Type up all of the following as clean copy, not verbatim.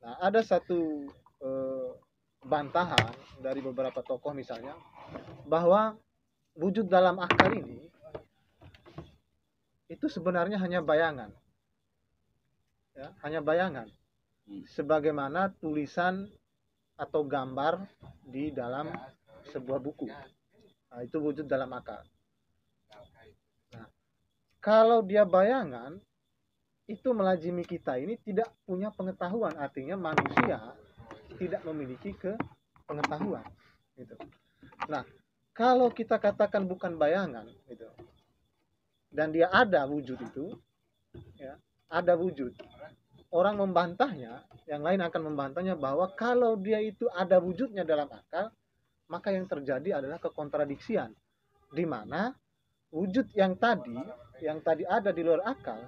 Nah, ada satu bantahan dari beberapa tokoh misalnya bahwa wujud dalam akal ini itu sebenarnya hanya bayangan, ya, hanya bayangan, sebagaimana tulisan atau gambar di dalam sebuah buku. Nah, itu wujud dalam akal. Nah, kalau dia bayangan, itu melazimi kita ini tidak punya pengetahuan, artinya manusia tidak memiliki pengetahuan. Gitu. Nah, kalau kita katakan bukan bayangan, gitu, dan dia ada wujud itu, ya, ada wujud. Orang membantahnya, yang lain akan membantahnya bahwa kalau dia itu ada wujudnya dalam akal, maka yang terjadi adalah kekontradiksian, di mana wujud yang tadi ada di luar akal,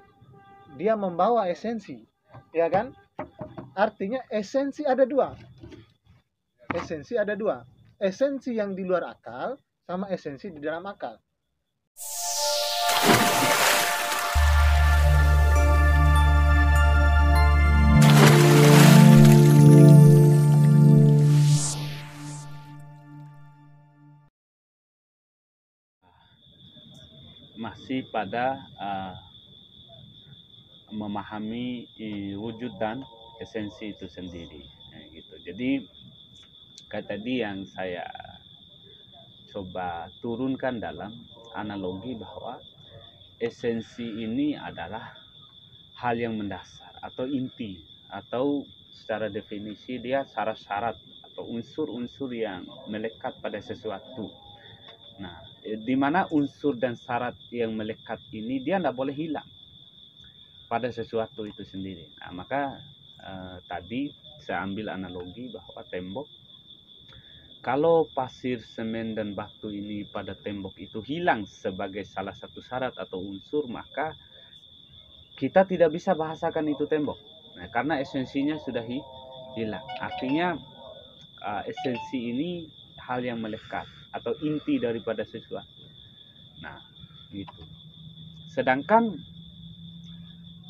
dia membawa esensi, ya kan? Artinya esensi ada dua. Esensi ada dua. Esensi yang di luar akal sama esensi di dalam akal. Masih pada memahami wujud dan esensi itu sendiri, gitu. Jadi kayak tadi yang saya coba turunkan dalam analogi bahwa esensi ini adalah hal yang mendasar atau inti, atau secara definisi dia syarat-syarat atau unsur-unsur yang melekat pada sesuatu. Nah, di mana unsur dan syarat yang melekat ini dia tidak boleh hilang pada sesuatu itu sendiri. Nah, maka tadi saya ambil analogi bahwa tembok, kalau pasir, semen, dan batu ini pada tembok itu hilang sebagai salah satu syarat atau unsur, maka kita tidak bisa bahasakan itu tembok. Nah, karena esensinya sudah hilang. Artinya esensi ini hal yang melekat atau inti daripada sesuatu. Nah, gitu. Sedangkan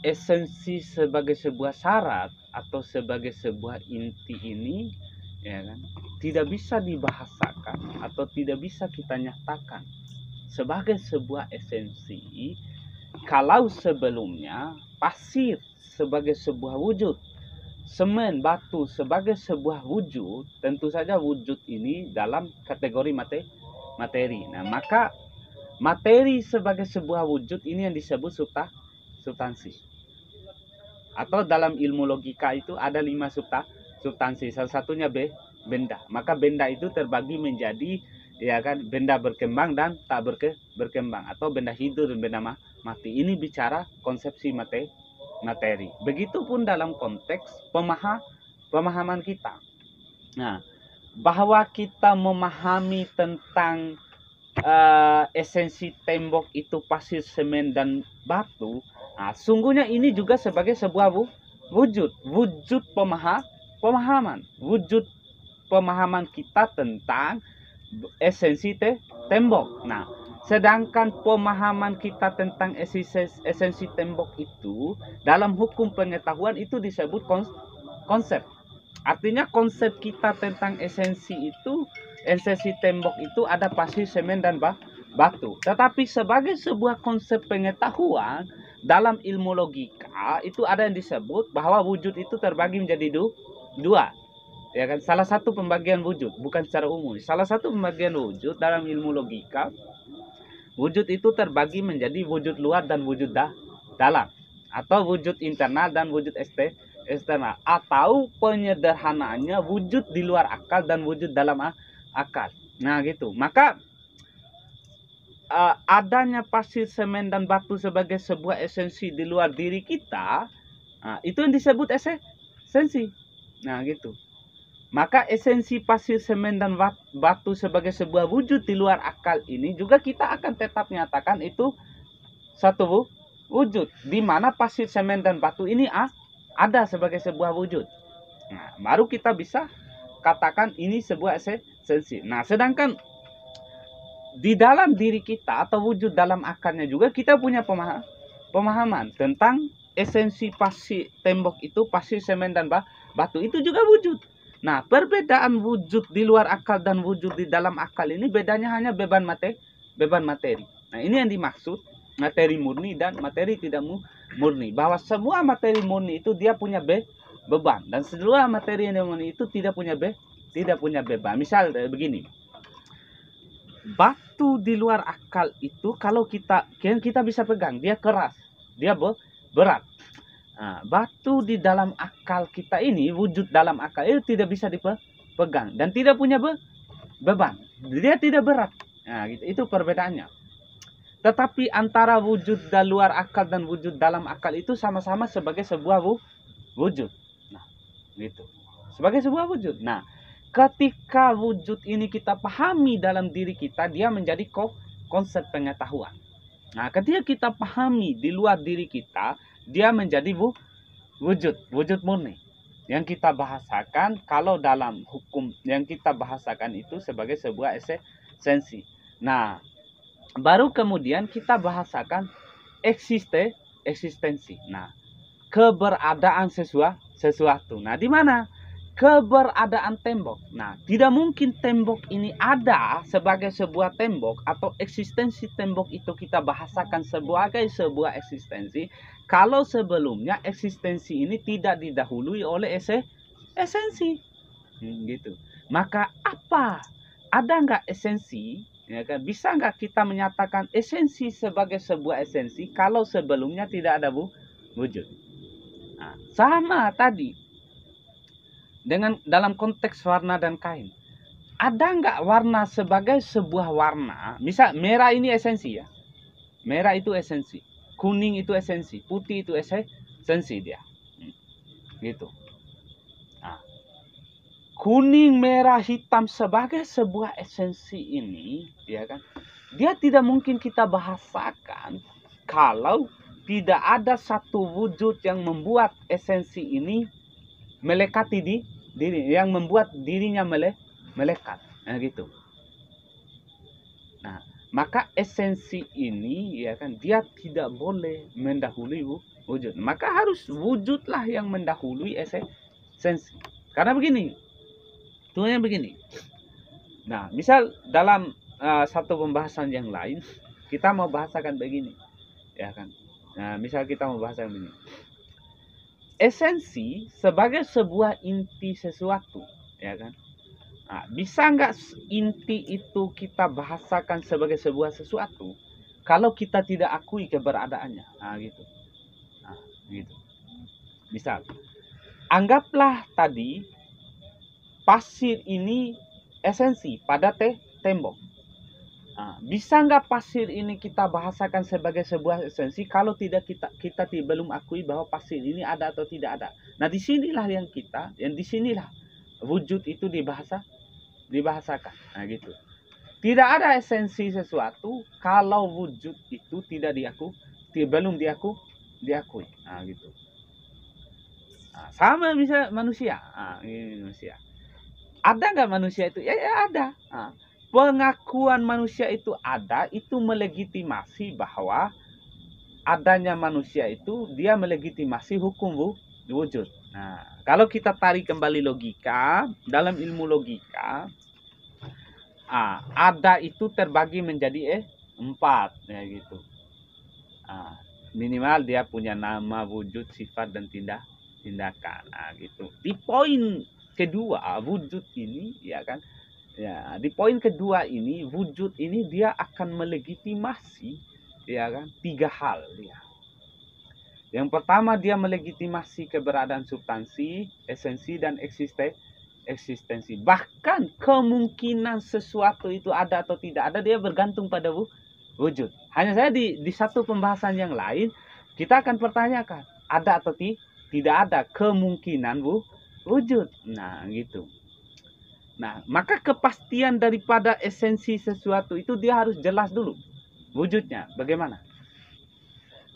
esensi sebagai sebuah syarat atau sebagai sebuah inti ini, ya kan, tidak bisa dibahasakan atau tidak bisa kita nyatakan sebagai sebuah esensi kalau sebelumnya pasir sebagai sebuah wujud, semen, batu sebagai sebuah wujud, tentu saja wujud ini dalam kategori materi. Nah, maka materi sebagai sebuah wujud ini yang disebut substansi. Atau dalam ilmu logika itu ada 5 substansi. Salah satunya benda. Maka benda itu terbagi menjadi, ya kan, benda berkembang dan tak berkembang, atau benda hidup dan benda mati. Ini bicara konsepsi materi. Begitupun dalam konteks pemahaman kita. Nah, bahwa kita memahami tentang esensi tembok itu pasir, semen, dan batu, nah, sungguhnya ini juga sebagai sebuah wujud pemahaman, wujud pemahaman kita tentang esensi tembok. Nah, sedangkan pemahaman kita tentang esensi tembok itu dalam hukum pengetahuan itu disebut konsep. Artinya konsep kita tentang esensi tembok itu ada pasir, semen, dan batu. Tetapi sebagai sebuah konsep pengetahuan dalam ilmu logika itu ada yang disebut bahwa wujud itu terbagi menjadi dua. Ya kan, salah satu pembagian wujud, bukan secara umum. Salah satu pembagian wujud dalam ilmu logika, wujud itu terbagi menjadi wujud luar dan wujud dalam, atau wujud internal dan wujud eksternal, atau penyederhanaannya wujud di luar akal dan wujud dalam akal. Nah, gitu. Maka adanya pasir, semen, dan batu sebagai sebuah esensi di luar diri kita, itu yang disebut esensi. Nah, gitu. Maka esensi pasir, semen, dan batu sebagai sebuah wujud di luar akal ini juga kita akan tetap nyatakan itu satu wujud, di mana pasir, semen, dan batu ini ada sebagai sebuah wujud. Nah, baru kita bisa katakan ini sebuah esensi. Nah, sedangkan di dalam diri kita atau wujud dalam akalnya juga kita punya pemahaman tentang esensi pasir tembok itu pasir, semen, dan batu itu juga wujud. Nah, perbedaan wujud di luar akal dan wujud di dalam akal ini bedanya hanya beban materi. Nah, ini yang dimaksud materi murni dan materi tidak murni. Bahwa semua materi murni itu dia punya beban, dan semua materi yang murni itu tidak punya beban. Misal begini. Batu di luar akal itu kalau kita bisa pegang, dia keras, dia berat. Nah, batu di dalam akal kita ini, wujud dalam akal itu tidak bisa dipegang dan tidak punya beban. Dia tidak berat. Nah, gitu. Itu perbedaannya. Tetapi antara wujud di luar akal dan wujud dalam akal itu sama-sama sebagai sebuah wujud. Nah, gitu. Sebagai sebuah wujud. Nah, ketika wujud ini kita pahami dalam diri kita, dia menjadi konsep pengetahuan. Nah, ketika kita pahami di luar diri kita, dia menjadi wujud murni. Yang kita bahasakan, kalau dalam hukum yang kita bahasakan itu sebagai sebuah esensi. Nah, baru kemudian kita bahasakan eksistensi. Nah, keberadaan sesuatu. Nah, di mana? Keberadaan tembok. Nah, tidak mungkin tembok ini ada sebagai sebuah tembok atau eksistensi tembok itu kita bahasakan sebagai sebuah eksistensi kalau sebelumnya eksistensi ini tidak didahului oleh esensi. Gitu. Maka apa? Ada nggak esensi? Ya kan? Bisa nggak kita menyatakan esensi sebagai sebuah esensi kalau sebelumnya tidak ada wujud? Nah, sama tadi. Dengan dalam konteks warna dan kain, ada nggak warna sebagai sebuah warna? Misal merah ini esensi ya, merah itu esensi, kuning itu esensi, putih itu esensi dia, gitu. Nah, kuning, merah, hitam sebagai sebuah esensi ini, ya kan? Dia tidak mungkin kita bahasakan kalau tidak ada satu wujud yang membuat esensi ini melekati di diri, yang membuat dirinya melekat. Nah, gitu. Nah, maka esensi ini ya kan dia tidak boleh mendahului wujud. Maka harus wujudlah yang mendahului esensi. Karena begini. Tuhnya begini. Nah, misal dalam satu pembahasan yang lain kita mau bahasakan begini. Ya kan. Nah, misal kita mau bahasakan begini. Esensi sebagai sebuah inti sesuatu, ya kan? Nah, bisa nggak inti itu kita bahasakan sebagai sebuah sesuatu kalau kita tidak akui keberadaannya? Nah, gitu. Nah, gitu. Misal, anggaplah tadi pasir ini esensi pada tembok. Nah, bisa nggak pasir ini kita bahasakan sebagai sebuah esensi kalau tidak kita belum akui bahwa pasir ini ada atau tidak ada. Nah, disinilah yang disinilah wujud itu dibahasakan. Nah, gitu. Tidak ada esensi sesuatu kalau wujud itu belum diakui. Nah, gitu. Nah, sama bisa manusia. Nah, ini manusia. Ada nggak manusia itu? Ya ada. Nah, pengakuan manusia itu ada, itu melegitimasi bahwa adanya manusia itu dia melegitimasi hukum wujud. Nah, kalau kita tarik kembali logika, dalam ilmu logika, ada itu terbagi menjadi 4, ya gitu. Minimal dia punya nama, wujud, sifat, dan tindakan. Nah, gitu. Di poin kedua, wujud ini, ya kan? Ya, di poin kedua ini, wujud ini dia akan melegitimasi, ya kan, 3 hal dia. Yang pertama, dia melegitimasi keberadaan substansi, esensi, dan eksistensi. Bahkan kemungkinan sesuatu itu ada atau tidak ada, dia bergantung pada wujud. Hanya saja di satu pembahasan yang lain, kita akan pertanyakan, ada atau tidak ada kemungkinan wujud. Nah, gitu. Nah, maka kepastian daripada esensi sesuatu itu dia harus jelas dulu. Wujudnya bagaimana?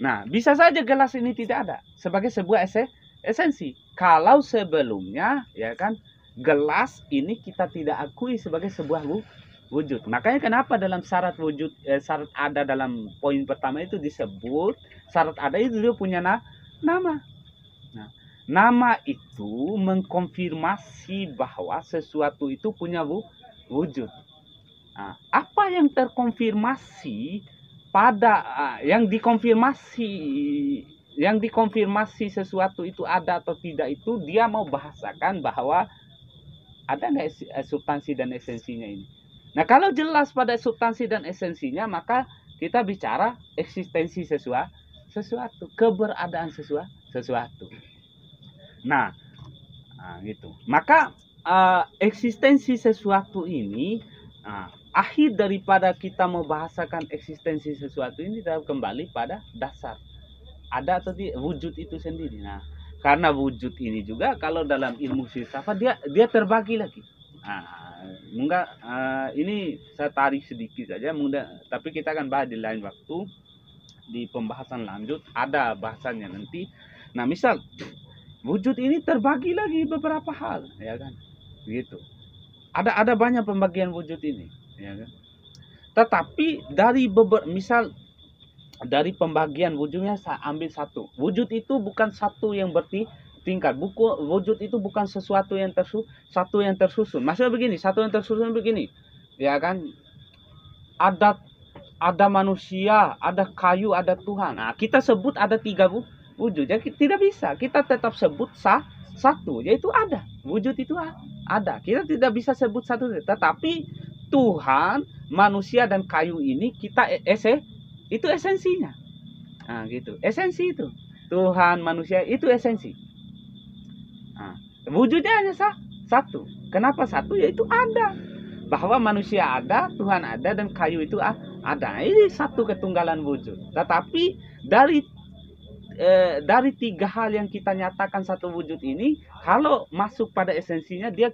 Nah, bisa saja gelas ini tidak ada sebagai sebuah esensi. Kalau sebelumnya, ya kan, gelas ini kita tidak akui sebagai sebuah wujud. Makanya kenapa dalam syarat wujud, syarat ada dalam poin pertama itu disebut, syarat ada itu dia punya nama. Nah, Nama itu mengkonfirmasi bahwa sesuatu itu punya wujud. Nah, apa yang terkonfirmasi pada yang dikonfirmasi sesuatu itu ada atau tidak, itu dia mau bahasakan bahwa ada nggak substansi dan esensinya ini. Nah, kalau jelas pada substansi dan esensinya, maka kita bicara eksistensi sesuatu, keberadaan sesuatu. Nah, gitu. Maka eksistensi sesuatu ini, akhir daripada kita membahasakan eksistensi sesuatu ini dalam kembali pada dasar ada atau tidak wujud itu sendiri. Nah, karena wujud ini juga kalau dalam ilmu filsafat dia terbagi lagi. Ini saya tarik sedikit saja, tapi kita akan bahas di lain waktu di pembahasan lanjut, ada bahasannya nanti. Nah, misal wujud ini terbagi lagi beberapa hal, ya kan? Gitu. Ada banyak pembagian wujud ini, ya kan? Tetapi misal dari pembagian wujudnya saya ambil satu. Wujud itu bukan satu yang bertingkat. Wujud itu bukan sesuatu yang tersusun. Maksudnya begini, satu yang tersusun begini, ya kan? Ada manusia, ada kayu, ada Tuhan. Nah, kita sebut ada 3 wujud. Jadi tidak bisa. Kita tetap sebut satu, yaitu ada. Wujud itu ada. Kita tidak bisa sebut satu. Tetapi Tuhan, manusia, dan kayu ini kita itu esensinya. Nah, gitu. Esensi itu. Tuhan, manusia, itu esensi. Nah, wujudnya hanya satu. Kenapa satu? Yaitu ada. Bahwa manusia ada, Tuhan ada, dan kayu itu ada. Ini satu ketunggalan wujud. Tetapi dari 3 hal yang kita nyatakan satu wujud ini, kalau masuk pada esensinya, dia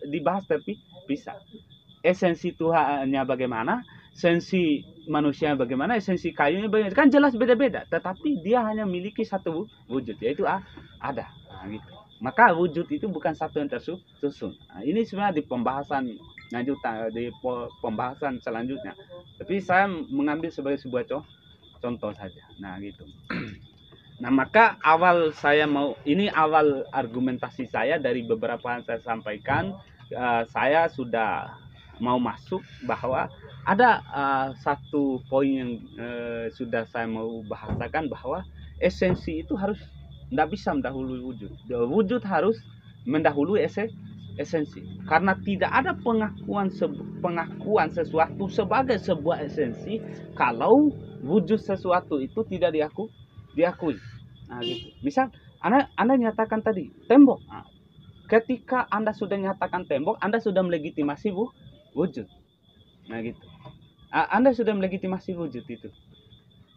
dibahas terpisah. Esensi Tuhannya bagaimana, esensi manusia bagaimana, esensi kayunya bagaimana, kan jelas beda-beda. Tetapi dia hanya memiliki satu wujud, yaitu ada. Nah, gitu. Maka wujud itu bukan satu yang tersusun. Nah, ini sebenarnya di pembahasan lanjutan, di pembahasan selanjutnya. Tapi saya mengambil sebagai sebuah contoh saja. Nah, gitu. Nah, maka awal argumentasi saya dari beberapa yang saya sampaikan, saya sudah mau masuk bahwa ada satu poin yang sudah saya mau bahasakan, bahwa esensi itu harus tidak bisa mendahului wujud. Wujud harus mendahului esensi. Karena tidak ada pengakuan sesuatu sebagai sebuah esensi kalau wujud sesuatu itu tidak diakui. Nah, gitu. Misal Anda nyatakan tadi tembok. Nah, ketika Anda sudah nyatakan tembok, Anda sudah melegitimasi wujud. Nah, gitu. Anda sudah melegitimasi wujud itu.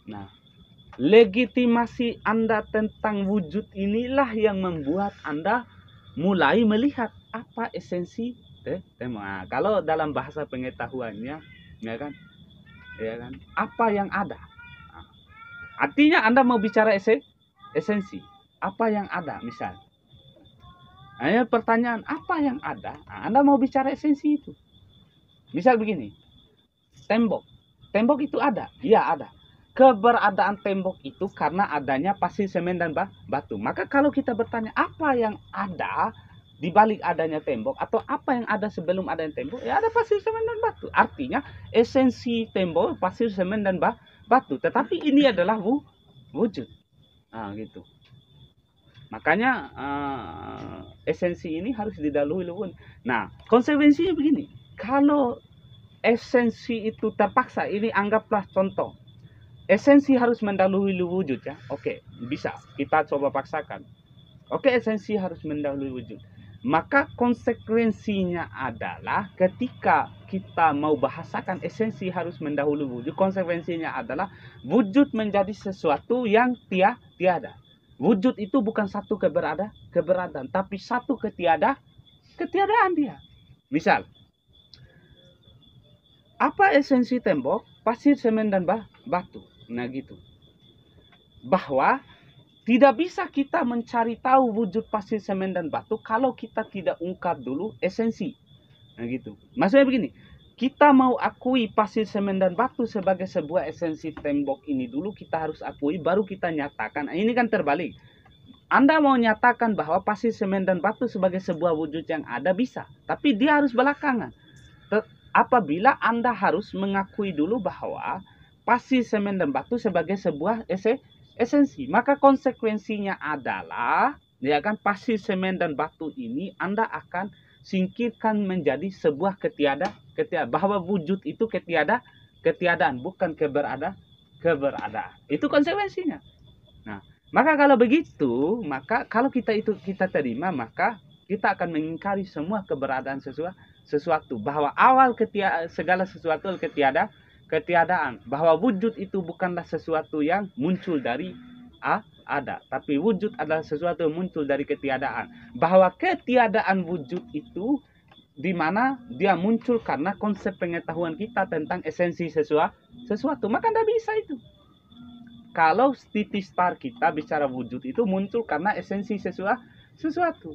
Nah, legitimasi Anda tentang wujud inilah yang membuat Anda mulai melihat apa esensi tembok. Nah, kalau dalam bahasa pengetahuannya, ya kan, apa yang ada. Nah, artinya Anda mau bicara esensi, apa yang ada, misal. Nah, pertanyaan apa yang ada? Nah, Anda mau bicara esensi itu. Misal begini, tembok itu ada, iya ada. Keberadaan tembok itu karena adanya pasir, semen, dan batu. Maka kalau kita bertanya apa yang ada di balik adanya tembok, atau apa yang ada sebelum adanya tembok, ya ada pasir, semen, dan batu. Artinya esensi tembok, pasir, semen, dan batu. Tetapi ini adalah wujud. Nah, gitu. Makanya esensi ini harus didahului wujud. Nah, konsekuensinya begini. Kalau esensi itu terpaksa, ini anggaplah contoh. Esensi harus mendahului wujud, ya. Oke, bisa. Kita coba paksakan. Oke, esensi harus mendahului wujud. Maka konsekuensinya adalah ketika kita mau bahasakan esensi harus mendahului wujud, konsekuensinya adalah wujud menjadi sesuatu yang tiada. Wujud itu bukan satu keberadaan, tapi satu ketiadaan dia. Misal, apa esensi tembok, pasir, semen, dan batu? Nah, gitu. Bahwa tidak bisa kita mencari tahu wujud pasir, semen, dan batu kalau kita tidak ungkap dulu esensi. Nah, gitu. Maksudnya begini, kita mau akui pasir, semen, dan batu sebagai sebuah esensi tembok ini dulu, kita harus akui, baru kita nyatakan. Nah, ini kan terbalik. Anda mau nyatakan bahwa pasir, semen, dan batu sebagai sebuah wujud yang ada bisa, tapi dia harus belakangan. Apabila Anda harus mengakui dulu bahwa pasir, semen, dan batu sebagai sebuah esensi, maka konsekuensinya adalah ya kan, pasir, semen, dan batu ini Anda akan singkirkan menjadi sebuah ketiadaan, bahwa wujud itu ketiadaan, bukan keberadaan. Itu konsekuensinya. Nah, maka kalau begitu, maka kalau kita terima, maka kita akan mengingkari semua keberadaan sesuatu, bahwa awal segala sesuatu ketiadaan, bahwa wujud itu bukanlah sesuatu yang muncul dari ada, tapi wujud adalah sesuatu yang muncul dari ketiadaan, bahwa ketiadaan wujud itu di mana dia muncul karena konsep pengetahuan kita tentang esensi sesuatu, maka tidak bisa itu. Kalau titik start kita bicara wujud itu muncul karena esensi sesuatu.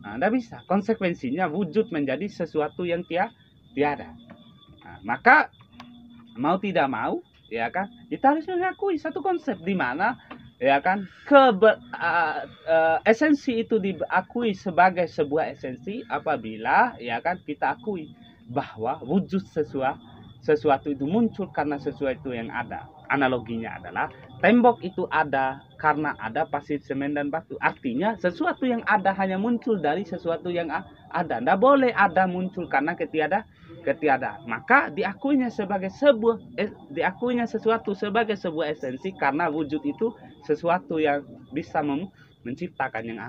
Nah, tidak bisa. Konsekuensinya wujud menjadi sesuatu yang tiada. Nah, maka mau tidak mau, ya kan, kita harus mengakui satu konsep di mana, ya kan, esensi itu diakui sebagai sebuah esensi apabila, ya kan, kita akui bahwa wujud sesuatu itu muncul karena sesuatu yang ada. Analoginya adalah tembok itu ada karena ada pasir, semen, dan batu. Artinya sesuatu yang ada hanya muncul dari sesuatu yang ada. Tidak boleh ada muncul karena ketiadaan. Maka diakuinya sesuatu sebagai sebuah esensi karena wujud itu sesuatu yang bisa menciptakan yang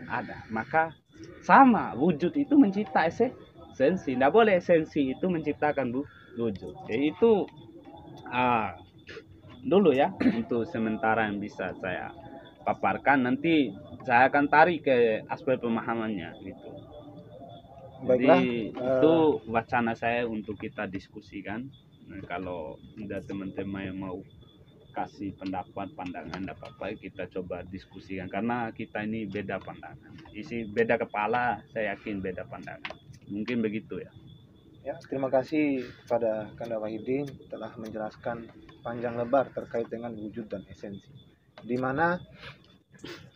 ada. Maka sama, wujud itu mencipta esensi. Tidak boleh esensi itu menciptakan wujud. Jadi itu dulu ya, untuk sementara yang bisa saya paparkan. Nanti saya akan tarik ke aspek pemahamannya gitu. Baiklah, jadi itu wacana saya untuk kita diskusikan. Nah, kalau ada teman-teman yang mau kasih pendapat, pandangan, apa-apa, kita coba diskusikan, karena kita ini beda pandangan, isi beda kepala, saya yakin beda pandangan, mungkin begitu ya. Ya, terima kasih kepada Kanda Wahidin telah menjelaskan panjang lebar terkait dengan wujud dan esensi, di mana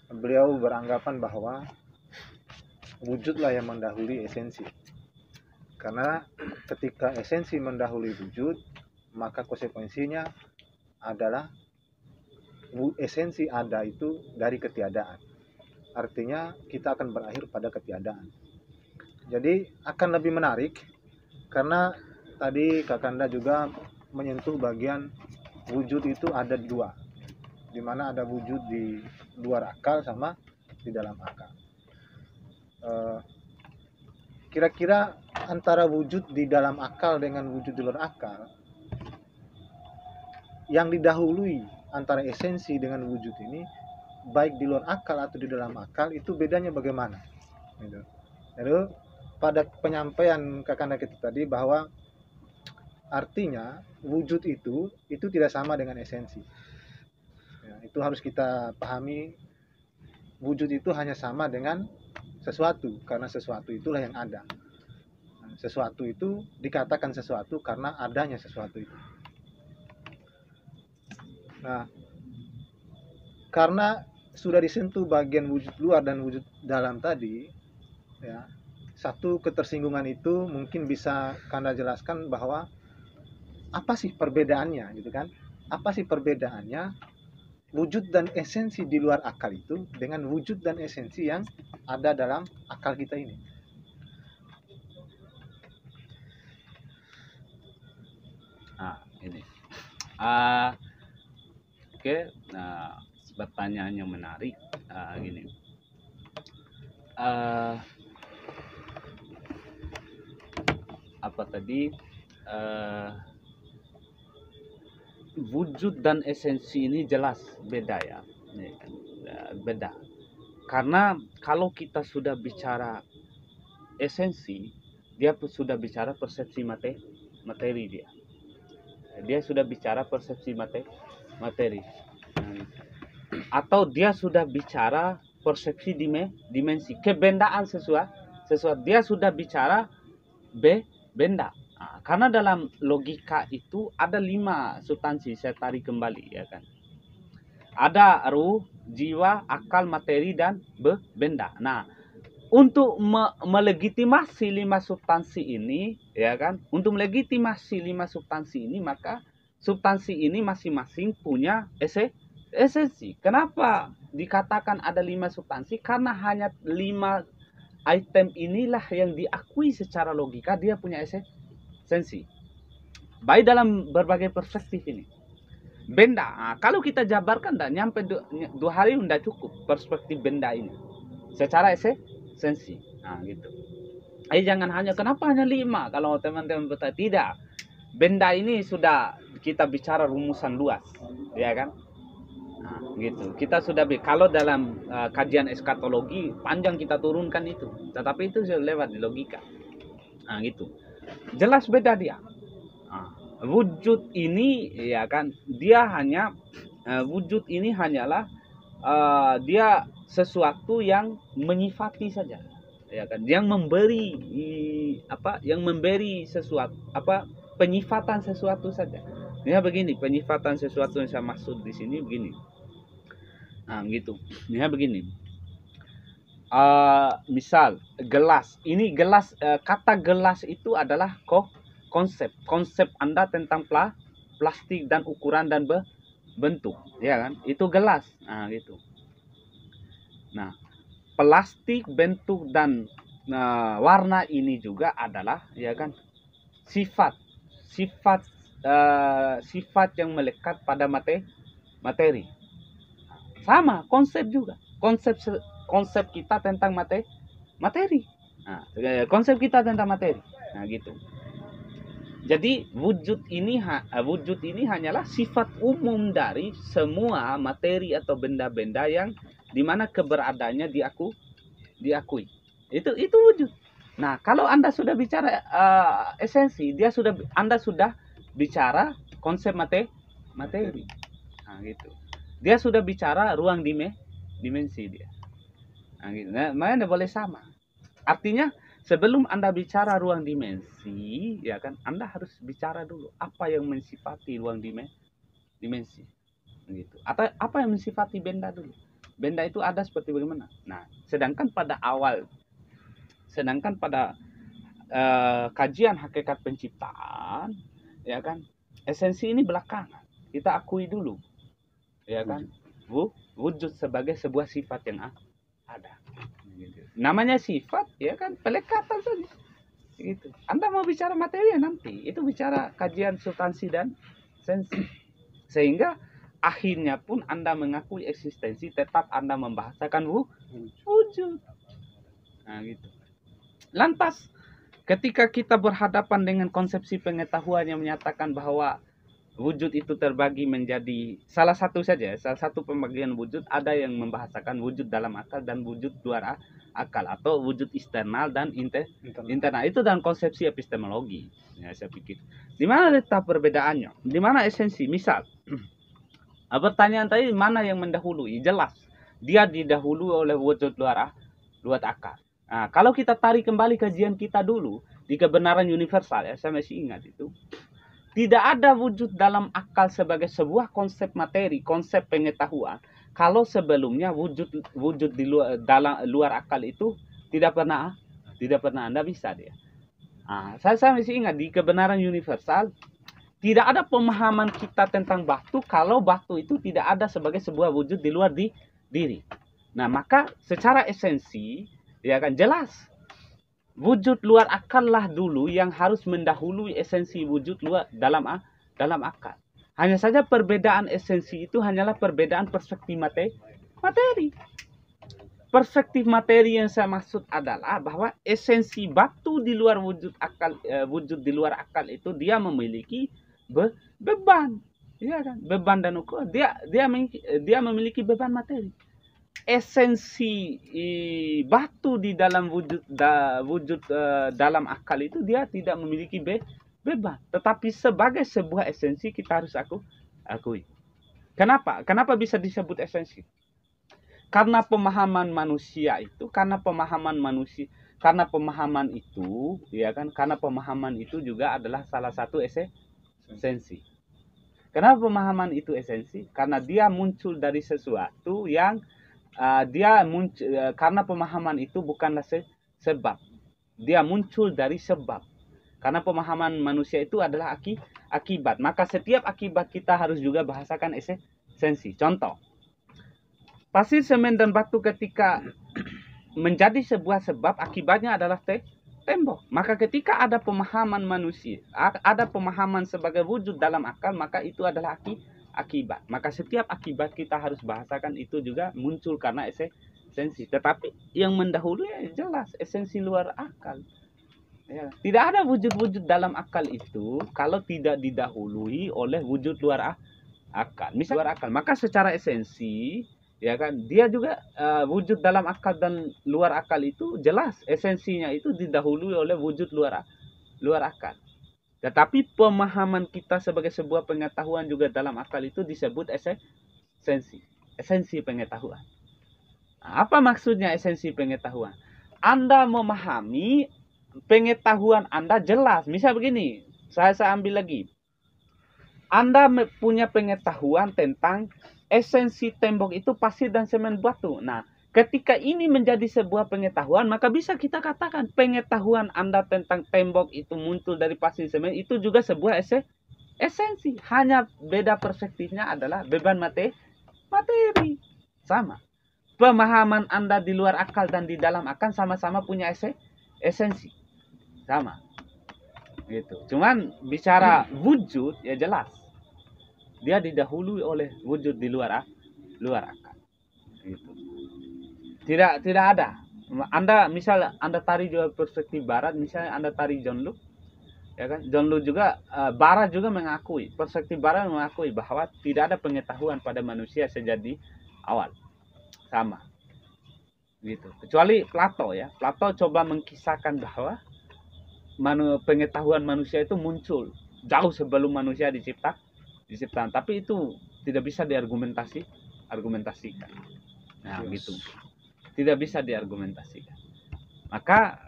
beliau beranggapan bahwa wujudlah yang mendahului esensi, karena ketika esensi mendahului wujud, maka konsekuensinya adalah esensi ada itu dari ketiadaan, artinya kita akan berakhir pada ketiadaan. Jadi akan lebih menarik karena tadi Kakanda juga menyentuh bagian wujud itu ada dua, di mana ada wujud di luar akal sama di dalam akal. Kira-kira antara wujud di dalam akal dengan wujud di luar akal, yang didahului antara esensi dengan wujud ini, baik di luar akal atau di dalam akal, itu bedanya bagaimana? Jadi pada penyampaian Kakanda kita tadi bahwa artinya wujud itu tidak sama dengan esensi. Ya, itu harus kita pahami. Wujud itu hanya sama dengan sesuatu, karena sesuatu itulah yang ada. Sesuatu itu dikatakan sesuatu karena adanya sesuatu itu. Nah, karena sudah disentuh bagian wujud luar dan wujud dalam tadi, ya, satu ketersinggungan itu mungkin bisa Kanda jelaskan bahwa apa sih perbedaannya, gitu kan? Apa sih perbedaannya wujud dan esensi di luar akal itu dengan wujud dan esensi yang ada dalam akal kita ini? Ini. Oke, nah, pertanyaan yang menarik. Gini. Apa tadi? Wujud dan esensi ini jelas beda ya. Beda. Karena kalau kita sudah bicara esensi, dia sudah bicara persepsi materi dia. Dia sudah bicara persepsi materi. Atau dia sudah bicara persepsi dimensi, kebendaan sesuatu. Dia sudah bicara benda. Karena dalam logika itu ada 5 substansi, saya tarik kembali ya kan. Ada ruh, jiwa, akal, materi, dan benda. Nah, untuk melegitimasi 5 substansi ini, ya kan? Untuk melegitimasi 5 substansi ini, maka substansi ini masing-masing punya esensi. Kenapa dikatakan ada 5 substansi? Karena hanya 5 item inilah yang diakui secara logika dia punya esensi. Baik dalam berbagai perspektif ini. Benda, nah, kalau kita jabarkan dan nyampe 2 hari udah cukup perspektif benda ini. Secara esensi. Nah, gitu. Jangan hanya kenapa hanya 5 kalau teman-teman bertanya. Tidak. Benda ini sudah kita bicara rumusan luas, ya kan? Nah, gitu. Kita sudah kalau dalam kajian eskatologi panjang kita turunkan itu, tetapi itu sudah lewat di logika. Nah, gitu. Jelas beda dia. Nah, wujud ini, ya kan? Dia hanya wujud ini hanyalah dia sesuatu yang menyifati saja, ya kan? Yang memberi sesuatu penyifatan sesuatu saja. Ya begini, penyifatan sesuatu yang saya maksud di sini begini. Nah, gitu. Ya begini. Misal gelas. Ini gelas, kata gelas itu adalah konsep Anda tentang plastik dan ukuran dan bentuk, ya kan? Itu gelas. Nah, gitu. Nah, plastik, bentuk dan warna ini juga adalah, ya kan, sifat yang melekat pada materi. Sama konsep juga. Konsep kita tentang materi. Nah, konsep kita tentang materi. Nah, gitu. Jadi wujud ini hanyalah sifat umum dari semua materi atau benda-benda yang dimana keberadaannya diakui. Itu wujud. Nah, kalau Anda sudah bicara esensi, Anda sudah bicara konsep materi. Nah, gitu. Dia sudah bicara ruang dimensi dia. Nah, gitu. Nah, makanya boleh sama. Artinya sebelum Anda bicara ruang dimensi, ya kan, Anda harus bicara dulu apa yang mensifati ruang dimensi. Gitu. Atau apa yang mensifati benda dulu. Benda itu ada seperti bagaimana? Nah, sedangkan pada kajian hakikat penciptaan, ya kan, esensi ini belakangan. Kita akui dulu, ya kan, wujud sebagai sebuah sifat yang ada. Namanya sifat, ya kan, pelekatan saja. Gitu. Anda mau bicara materi nanti, itu bicara kajian substansi dan esensi. Sehingga akhirnya pun Anda mengakui eksistensi, tetap Anda membahasakan wujud. Nah, gitu. Lantas, ketika kita berhadapan dengan konsepsi pengetahuan yang menyatakan bahwa wujud itu terbagi menjadi salah satu pembagian wujud, ada yang membahasakan wujud dalam akal dan wujud luar akal, atau wujud eksternal dan internal. Itu dalam konsepsi epistemologi. Ya, saya pikir. Di mana letak perbedaannya? Di mana esensi? Misal, pertanyaan tadi mana yang mendahului? Jelas, dia didahului oleh wujud luar akal. Nah, kalau kita tarik kembali kajian kita dulu di kebenaran universal, ya, saya masih ingat itu. Tidak ada wujud dalam akal sebagai sebuah konsep materi, konsep pengetahuan. Kalau sebelumnya wujud di luar akal itu tidak pernah Anda bisa dia. Nah, saya masih ingat di kebenaran universal tidak ada pemahaman kita tentang batu kalau batu itu tidak ada sebagai sebuah wujud di luar diri. Nah, maka secara esensi, ya kan, jelas wujud luar akal lah dulu yang harus mendahului esensi wujud luar dalam akal. Hanya saja perbedaan esensi itu hanyalah perbedaan perspektif materi. Perspektif materi yang saya maksud adalah bahwa esensi batu di luar wujud di luar akal itu dia memiliki beban, ya kan? Beban dan ukuran. Dia memiliki beban materi. Esensi batu di dalam wujud dalam akal itu dia tidak memiliki beban, tetapi sebagai sebuah esensi kita harus akui. Kenapa bisa disebut esensi? Karena pemahaman itu juga adalah salah satu esensi. Kenapa pemahaman itu esensi? Karena dia muncul dari sesuatu yang karena pemahaman itu bukanlah sebab. Dia muncul dari sebab. Karena pemahaman manusia itu adalah akibat. Maka setiap akibat kita harus juga bahasakan esensi. Contoh, pasir, semen, dan batu ketika menjadi sebuah sebab, akibatnya adalah tembok. Maka ketika ada pemahaman manusia, ada pemahaman sebagai wujud dalam akal, maka itu adalah akibat. Maka setiap akibat kita harus bahasakan itu juga muncul karena esensi. Tetapi yang mendahului jelas esensi luar akal. Ya, tidak ada wujud-wujud dalam akal itu kalau tidak didahului oleh wujud luar akal. Misal luar akal, maka secara esensi, ya kan, dia juga wujud dalam akal dan luar akal itu jelas esensinya itu didahului oleh wujud luar akal. Tetapi pemahaman kita sebagai sebuah pengetahuan juga dalam akal itu disebut esensi pengetahuan. Nah, apa maksudnya esensi pengetahuan? Anda memahami pengetahuan Anda jelas. Misal begini, saya ambil lagi. Anda punya pengetahuan tentang esensi tembok itu pasir dan semen batu. Nah, ketika ini menjadi sebuah pengetahuan, maka bisa kita katakan pengetahuan Anda tentang tembok itu muncul dari pasir semen itu juga sebuah esensi. Hanya beda perspektifnya adalah beban materi. Sama. Pemahaman Anda di luar akal dan di dalam akal sama-sama punya esensi. Sama. Gitu. Cuman bicara wujud ya jelas. Dia didahului oleh wujud di luar akal. Gitu. Tidak ada. Anda misal Anda tarik juga perspektif barat, misalnya Anda tarik John Locke, ya kan? John Locke juga barat juga mengakui, perspektif barat mengakui bahwa tidak ada pengetahuan pada manusia sejak di awal. Sama. Gitu. Kecuali Plato ya. Plato coba mengkisahkan bahwa pengetahuan manusia itu muncul jauh sebelum manusia diciptakan. Tapi itu tidak bisa diargumentasikan. Nah, gitu. Tidak bisa diargumentasikan. Maka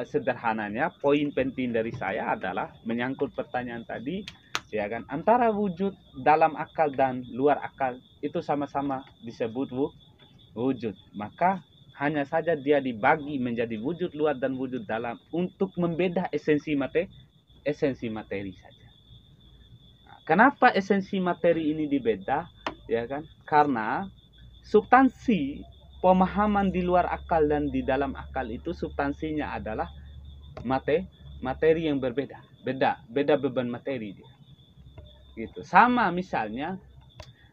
sederhananya poin penting dari saya adalah menyangkut pertanyaan tadi, ya kan, antara wujud dalam akal dan luar akal itu sama-sama disebut wujud. Maka hanya saja dia dibagi menjadi wujud luar dan wujud dalam untuk membeda esensi materi saja. Nah, kenapa esensi materi ini dibeda? Ya kan? Karena substansi pemahaman di luar akal dan di dalam akal itu substansinya adalah materi yang berbeda. Beda beban materi dia. Gitu. Sama misalnya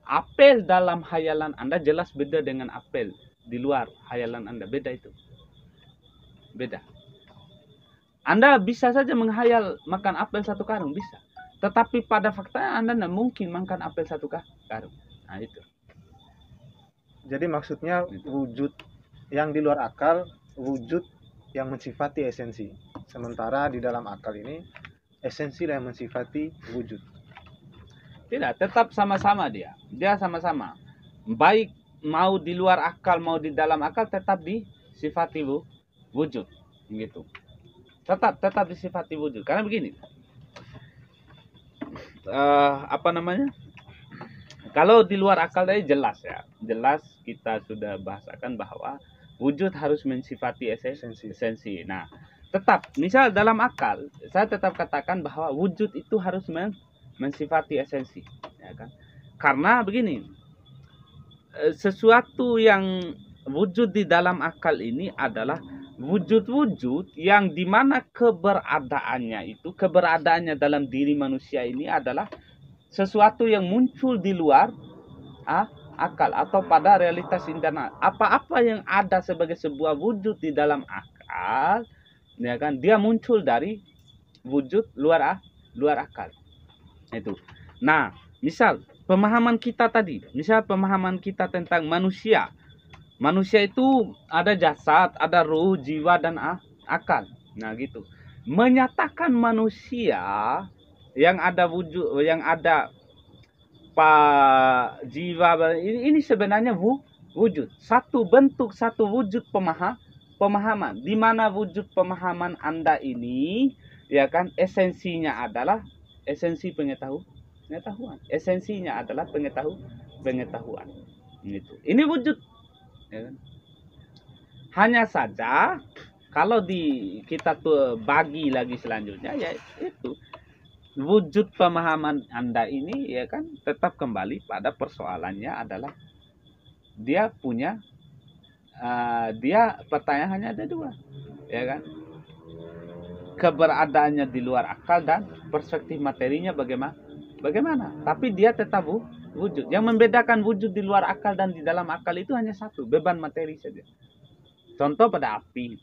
apel dalam hayalan Anda jelas beda dengan apel di luar hayalan Anda. Beda itu. Beda. Anda bisa saja menghayal makan apel satu karung. Bisa. Tetapi pada faktanya Anda tidak mungkin makan apel satu karung. Nah itu. Jadi maksudnya wujud yang di luar akal, wujud yang mensifati esensi. Sementara di dalam akal ini, esensi yang mensifati wujud. Tidak, tetap sama-sama dia. Dia sama-sama. Baik mau di luar akal mau di dalam akal tetap disifati wujud, gitu. Tetap disifati wujud. Karena begini, kalau di luar akal tadi jelas ya, jelas kita sudah bahasakan bahwa wujud harus mensifati esensi. Nah, tetap misal dalam akal saya tetap katakan bahwa wujud itu harus mensifati esensi, ya kan? Karena begini. Sesuatu yang wujud di dalam akal ini adalah wujud-wujud yang dimana keberadaannya dalam diri manusia ini adalah sesuatu yang muncul di luar akal atau pada realitas internal. Apa-apa yang ada sebagai sebuah wujud di dalam akal, ya kan, dia muncul dari wujud luar akal. Itu. Nah, misal pemahaman kita tadi, misal pemahaman kita tentang manusia. Manusia itu ada jasad, ada ruh, jiwa, dan akal. Nah gitu. Menyatakan manusia yang ada wujud, yang ada jiwa, ini sebenarnya wujud. Satu bentuk, satu wujud pemahaman. Di mana wujud pemahaman Anda ini, ya kan, esensinya adalah esensi pengetahuan. pengetahuan. Esensinya adalah pengetahuan. Ini wujud. Ya kan? Hanya saja kalau kita tuh bagi lagi selanjutnya, ya itu wujud pemahaman Anda ini, ya kan, tetap kembali pada persoalannya adalah dia punya pertanyaannya ada dua, ya kan, keberadaannya di luar akal dan perspektif materinya bagaimana. Tapi dia tetap wujud. Yang membedakan wujud di luar akal dan di dalam akal itu hanya satu, beban materi saja. Contoh pada api.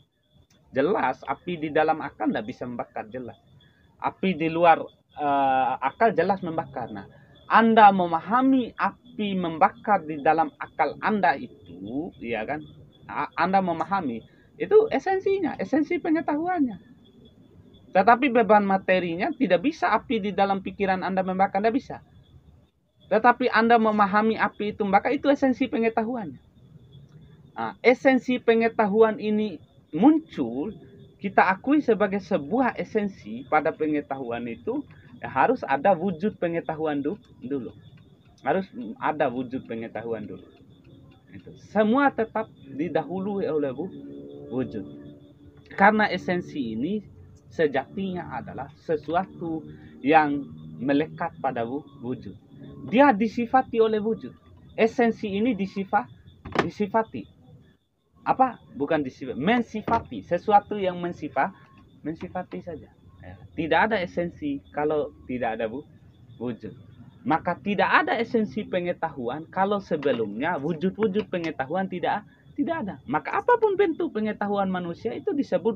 Jelas api di dalam akal tidak bisa membakar, jelas. Api di luar akal jelas membakar. Nah, Anda memahami api membakar di dalam akal Anda itu, ya kan? Anda memahami itu esensinya, esensi pengetahuannya. Tetapi beban materinya tidak bisa api di dalam pikiran Anda membakar, tidak bisa. Tetapi Anda memahami api itu membakar, itu esensi pengetahuannya. Nah, esensi pengetahuan ini muncul, kita akui sebagai sebuah esensi pada pengetahuan itu, ya harus ada wujud pengetahuan dulu. Harus ada wujud pengetahuan dulu. Itu. Semua tetap didahului oleh wujud. Karena esensi ini sejatinya adalah sesuatu yang melekat pada wujud. Dia disifati oleh wujud. Esensi ini disifati. Apa? Bukan disifati, mensifati. Sesuatu yang mensifati saja. Tidak ada esensi kalau tidak ada wujud. Maka tidak ada esensi pengetahuan kalau sebelumnya wujud-wujud pengetahuan tidak ada. Maka apapun bentuk pengetahuan manusia itu disebut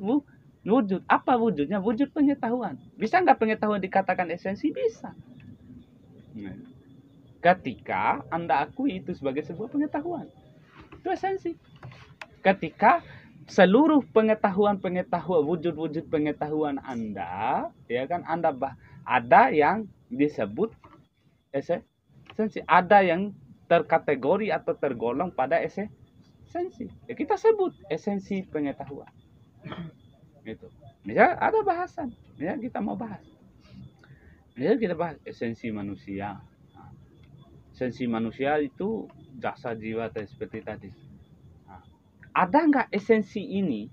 wujud. Apa wujudnya? Wujud pengetahuan. Bisa nggak pengetahuan dikatakan esensi? Bisa. Ketika Anda akui itu sebagai sebuah pengetahuan, itu esensi. Ketika seluruh pengetahuan wujud-wujud pengetahuan Anda, ya kan, Anda ada yang disebut esensi, ada yang terkategori atau tergolong pada esensi. Ya, kita sebut esensi pengetahuan. Itu. Misal ada bahasan, ya kita mau bahas. Ya kita bahas esensi manusia. Esensi manusia itu dasar jiwa seperti tadi. Ada nggak esensi ini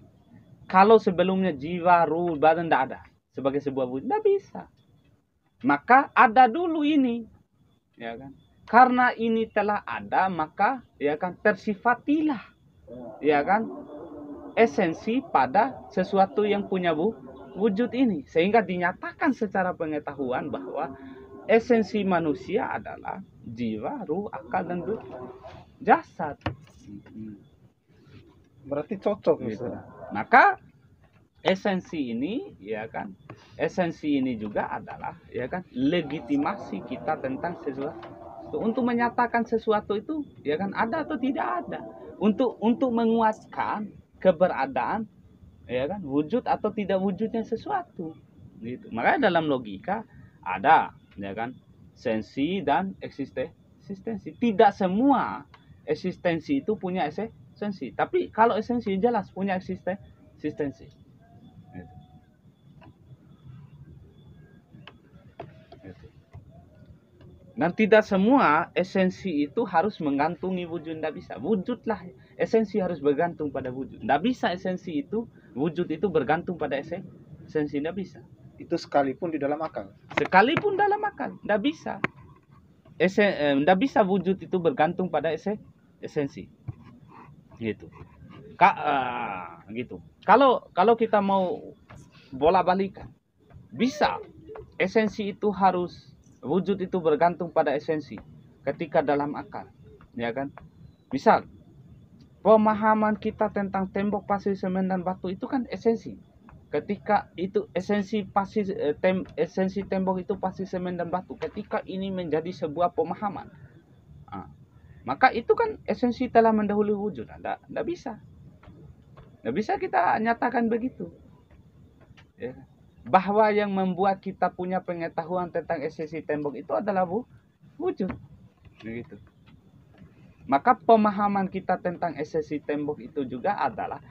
kalau sebelumnya jiwa, ruh, badan tidak ada sebagai sebuah wujud? Tidak bisa. Maka ada dulu ini, ya kan? Karena ini telah ada, maka ya kan tersifatilah, ya kan, esensi pada sesuatu yang punya wujud ini, sehingga dinyatakan secara pengetahuan bahwa esensi manusia adalah jiwa, ruh, akal, dan jasad. Berarti cocok gitu. Ustaz. Maka esensi ini, ya kan, esensi ini juga adalah, ya kan, legitimasi kita tentang sesuatu, untuk menyatakan sesuatu itu, ya kan, ada atau tidak ada, untuk menguatkan keberadaan, ya kan, wujud atau tidak wujudnya sesuatu, gitu. Makanya dalam logika ada, ya kan, sensi dan eksistensi. Tidak semua eksistensi itu punya esensi, tapi kalau esensi jelas punya eksistensi. Dan tidak semua esensi itu harus menggantungi wujud, tidak bisa. Wujudlah esensi harus bergantung pada wujud. Tidak bisa esensi itu, wujud itu bergantung pada esensi, tidak bisa. Itu sekalipun di dalam akal. Sekalipun dalam akal, tidak bisa. Tidak bisa wujud itu bergantung pada esensi. Gitu. Gitu. Kalau kita mau bola-balikan, bisa esensi itu harus, wujud itu bergantung pada esensi ketika dalam akal, ya kan? Misal pemahaman kita tentang tembok, pasir, semen, dan batu itu kan esensi. Ketika itu esensi tembok itu pasir, semen, dan batu, ketika ini menjadi sebuah pemahaman, maka itu kan esensi telah mendahului wujud. Tidak bisa. Tidak bisa kita nyatakan begitu. Ya. Bahwa yang membuat kita punya pengetahuan tentang esensi tembok itu adalah wujud. Begitu. Maka pemahaman kita tentang esensi tembok itu juga adalah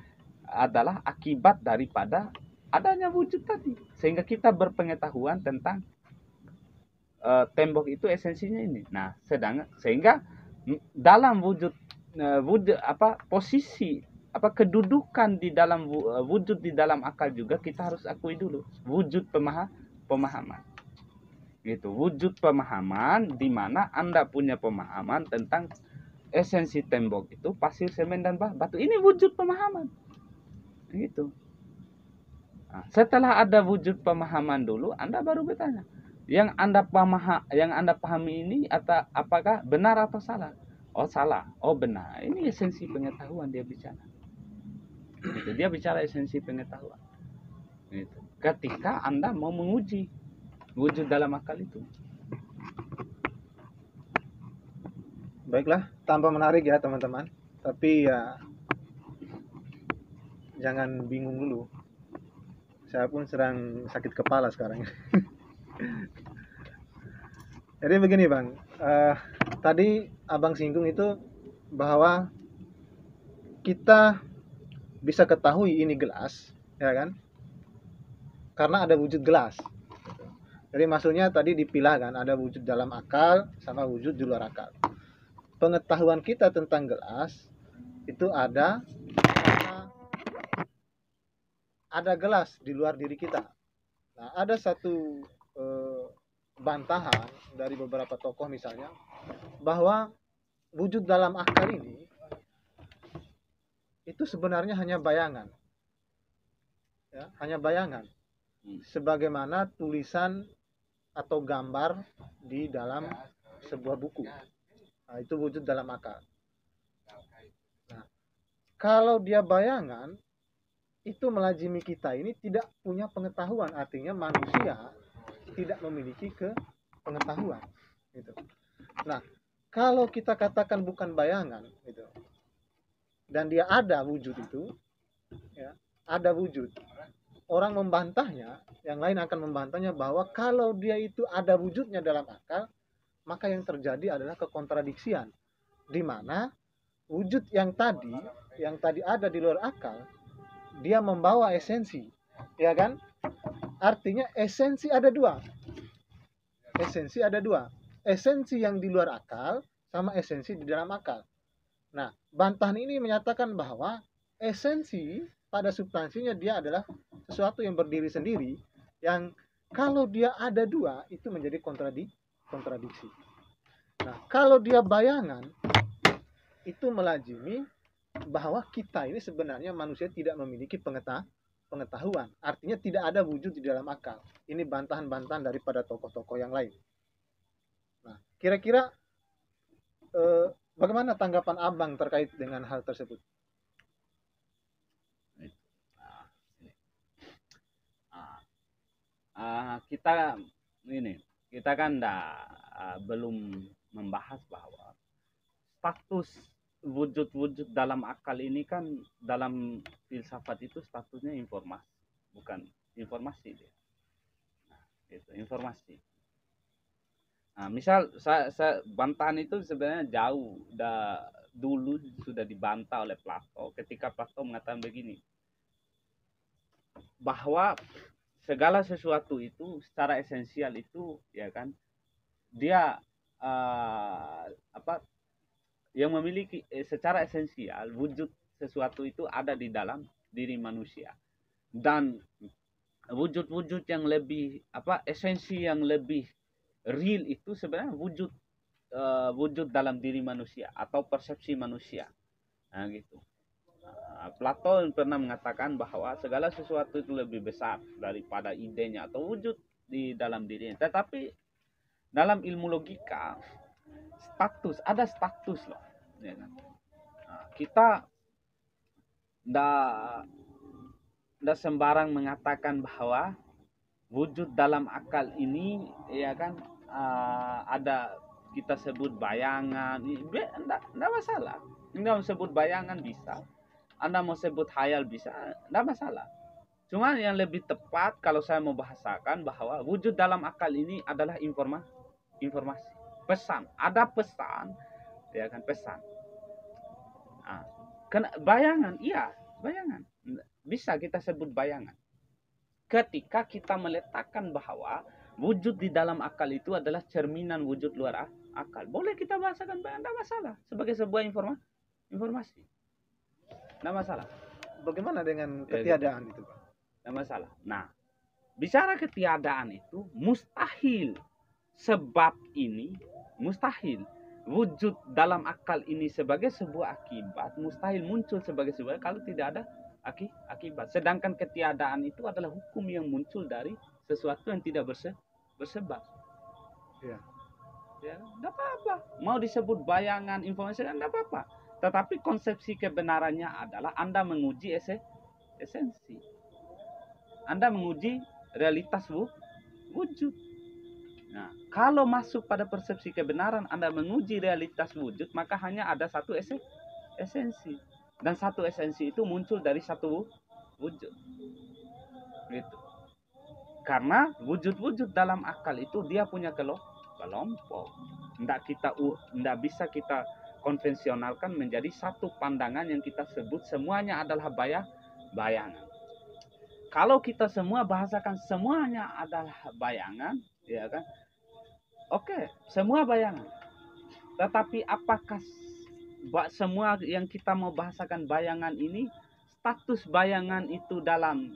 akibat daripada adanya wujud tadi. Sehingga kita berpengetahuan tentang tembok itu esensinya ini. Nah, sehingga dalam posisi kedudukan di dalam wujud di dalam akal juga kita harus akui dulu wujud pemahaman. Gitu, wujud pemahaman di mana Anda punya pemahaman tentang esensi tembok itu pasir, semen dan batu. Ini wujud pemahaman. Gitu. Nah, setelah ada wujud pemahaman dulu, Anda baru bertanya, yang Anda pahami ini apakah benar atau salah? Oh, salah. Oh, benar. Ini esensi pengetahuan dia bicara. Gitu. Dia bicara esensi pengetahuan. Gitu. Ketika Anda mau menguji wujud dalam akal itu. Baiklah, tanpa menarik ya teman-teman. Tapi ya jangan bingung dulu. Saya pun sedang sakit kepala sekarang. Jadi begini Bang, tadi Abang singgung itu bahwa kita bisa ketahui ini gelas, ya kan? Karena ada wujud gelas. Jadi maksudnya tadi dipilah kan, ada wujud dalam akal sama wujud di luar akal. Pengetahuan kita tentang gelas itu ada gelas di luar diri kita. Nah, ada satu bantahan dari beberapa tokoh misalnya bahwa wujud dalam akal ini itu sebenarnya hanya bayangan. Ya, hanya bayangan. Sebagaimana tulisan atau gambar di dalam sebuah buku. Nah, itu wujud dalam akal. Nah, kalau dia bayangan, itu melazimi kita ini tidak punya pengetahuan. Artinya manusia tidak memiliki pengetahuan. Gitu. Nah, kalau kita katakan bukan bayangan, gitu, dan dia ada wujud itu, ya, ada wujud. Orang membantahnya, yang lain akan membantahnya bahwa kalau dia itu ada wujudnya dalam akal, maka yang terjadi adalah kekontradiksian, di mana wujud yang tadi ada di luar akal, dia membawa esensi, ya kan? Artinya esensi ada dua. Esensi yang di luar akal sama esensi di dalam akal. Nah, bantahan ini menyatakan bahwa esensi pada substansinya dia adalah sesuatu yang berdiri sendiri, yang kalau dia ada dua itu menjadi kontradiksi. Nah, kalau dia bayangan itu melazimi bahwa kita ini sebenarnya manusia tidak memiliki pengetahuan. Artinya tidak ada wujud di dalam akal. Ini bantahan-bantahan daripada tokoh-tokoh yang lain. Nah, kira-kira bagaimana tanggapan Abang terkait dengan hal tersebut? Kita kan belum membahas bahwa status wujud-wujud dalam akal ini kan dalam filsafat itu statusnya informasi, bukan informasi dia. Nah, itu informasi. Nah, misal saya bantahan itu sebenarnya jauh dulu sudah dibantah oleh Plato ketika Plato mengatakan begini, bahwa segala sesuatu itu secara esensial itu, ya kan, dia yang memiliki secara esensial wujud sesuatu itu ada di dalam diri manusia, dan wujud-wujud yang lebih esensi yang lebih real itu sebenarnya wujud dalam diri manusia atau persepsi manusia. Nah, gitu. Plato pernah mengatakan bahwa segala sesuatu itu lebih besar daripada idenya atau wujud di dalam dirinya. Tetapi dalam ilmu logika ada status loh. Ya kan? Nah, kita ndak sembarang mengatakan bahwa wujud dalam akal ini, ya kan, ada kita sebut bayangan, enggak masalah. Anda mau sebut bayangan bisa, Anda mau sebut hayal bisa, enggak masalah. Cuma yang lebih tepat kalau saya mau bahasakan bahwa wujud dalam akal ini adalah informasi, pesan, ada pesan, ya kan, pesan. Nah, bayangan, iya, bayangan. Bisa kita sebut bayangan. Ketika kita meletakkan bahwa wujud di dalam akal itu adalah cerminan wujud luar akal. Boleh kita bahasakan, tidak masalah. Sebagai sebuah informasi. Tidak masalah. Bagaimana dengan ketiadaan itu, Pak? Tidak masalah. Nah, bicara ketiadaan itu mustahil. Sebab ini mustahil. Wujud dalam akal ini sebagai sebuah akibat mustahil muncul sebagai sebuah kalau tidak ada akibat. Sedangkan ketiadaan itu adalah hukum yang muncul dari sesuatu yang tidak bersebab. Ya. Ya, enggak apa-apa. Mau disebut bayangan, informasi, enggak apa-apa. Tetapi konsepsi kebenarannya adalah Anda menguji esensi. Anda menguji realitas wujud. Nah, kalau masuk pada persepsi kebenaran, Anda menguji realitas wujud, maka hanya ada satu esensi. Dan satu esensi itu muncul dari satu wujud. Gitu. Karena wujud-wujud dalam akal itu dia punya kelompok. Tidak bisa kita konvensionalkan menjadi satu pandangan yang kita sebut semuanya adalah bayangan. Kalau kita semua bahasakan semuanya adalah bayangan, ya kan? Oke, semua bayangan. Tetapi apakah semua yang kita mau bahasakan bayangan ini, status bayangan itu dalam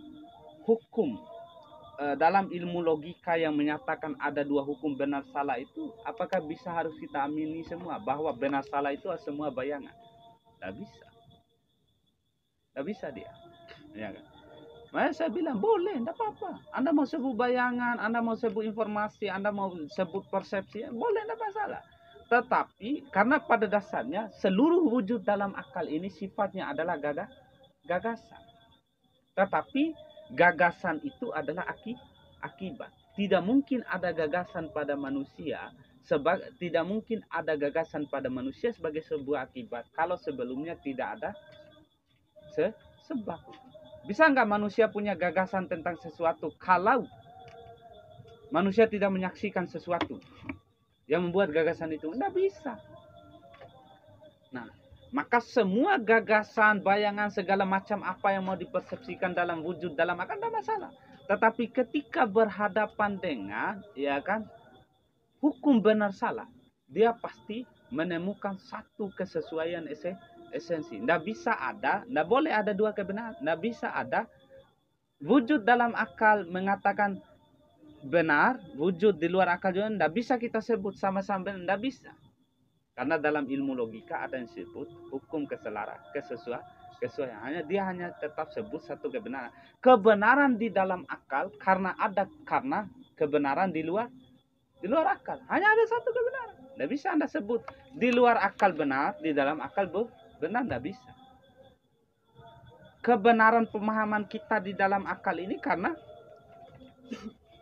hukum, dalam ilmu logika yang menyatakan ada dua hukum benar salah itu, apakah bisa harus kita amini semua bahwa benar salah itu semua bayangan? Tidak bisa. Tidak bisa dia. Ya kan? Makanya saya bilang boleh, tidak apa-apa. Anda mau sebut bayangan, Anda mau sebut informasi, Anda mau sebut persepsi, boleh, tidak masalah. Tetapi karena pada dasarnya seluruh wujud dalam akal ini sifatnya adalah gagasan. Tetapi gagasan itu adalah akibat. Tidak mungkin ada gagasan pada manusia, tidak mungkin ada gagasan pada manusia sebagai sebuah akibat kalau sebelumnya tidak ada sebab. Bisa nggak manusia punya gagasan tentang sesuatu kalau manusia tidak menyaksikan sesuatu yang membuat gagasan itu? Nggak bisa. Nah, maka semua gagasan, bayangan, segala macam apa yang mau dipersepsikan dalam wujud, dalam akal, tidak masalah. Tetapi ketika berhadapan dengan, ya kan, hukum benar salah, dia pasti menemukan satu kesesuaian esensi. Tidak bisa ada, tidak boleh ada dua kebenaran. Tidak bisa ada wujud dalam akal mengatakan benar, wujud di luar akal juga tidak bisa kita sebut sama-sama benar. Tidak bisa. Karena dalam ilmu logika ada yang disebut hukum kesesuaian. Dia hanya tetap sebut satu kebenaran. Kebenaran di dalam akal karena kebenaran di luar akal. Hanya ada satu kebenaran. Tidak bisa Anda sebut di luar akal benar, di dalam akal benar, tidak bisa. Kebenaran pemahaman kita di dalam akal ini karena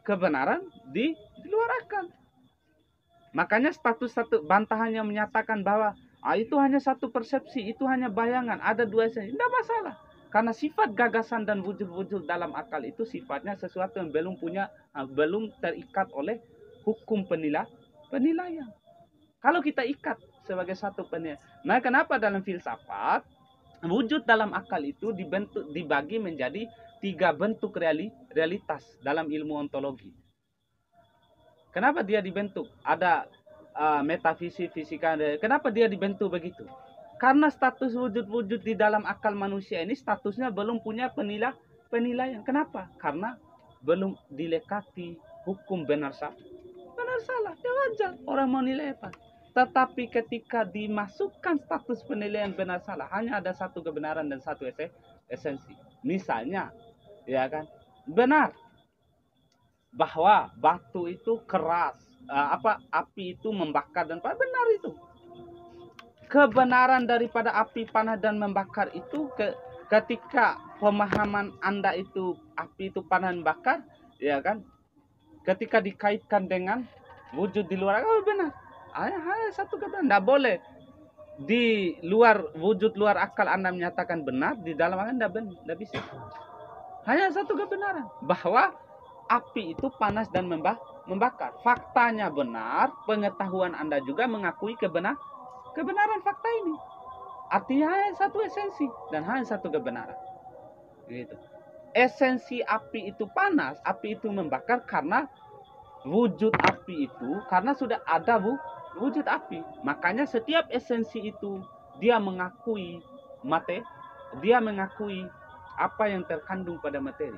kebenaran di luar akal. Makanya status satu bantahannya menyatakan bahwa itu hanya satu persepsi, itu hanya bayangan, ada dua esensi. Tidak masalah. Karena sifat gagasan dan wujud-wujud dalam akal itu sifatnya sesuatu yang belum terikat oleh hukum penilaian. Kalau kita ikat sebagai satu penilaian. Nah, kenapa dalam filsafat wujud dalam akal itu dibagi menjadi 3 bentuk realitas dalam ilmu ontologi. Kenapa dia dibentuk? Ada metafisik, fisika. Kenapa dia dibentuk begitu? Karena status wujud-wujud di dalam akal manusia ini statusnya belum punya penilaian. Kenapa? Karena belum dilekati hukum benar salah. Ya wajar orang mau nilai apa. Tetapi ketika dimasukkan status penilaian benar salah, hanya ada satu kebenaran dan satu esensi. Misalnya, ya kan, benar bahwa batu itu keras, api itu membakar dan panas. Benar itu. Kebenaran daripada api panas dan membakar itu ketika pemahaman Anda itu api itu panas dan bakar, ya kan? Ketika dikaitkan dengan wujud di luar akal, benar. Hanya satu kebenaran. Tidak boleh di luar wujud luar akal Anda menyatakan benar, di dalam akal tidak bisa. Hanya satu kebenaran bahwa api itu panas dan membakar. Faktanya benar, pengetahuan Anda juga mengakui kebenaran fakta ini. Artinya hanya satu esensi dan hanya satu kebenaran. Gitu. Esensi api itu panas, api itu membakar karena wujud api itu karena sudah ada wujud api. Makanya setiap esensi itu dia mengakui dia mengakui apa yang terkandung pada materi.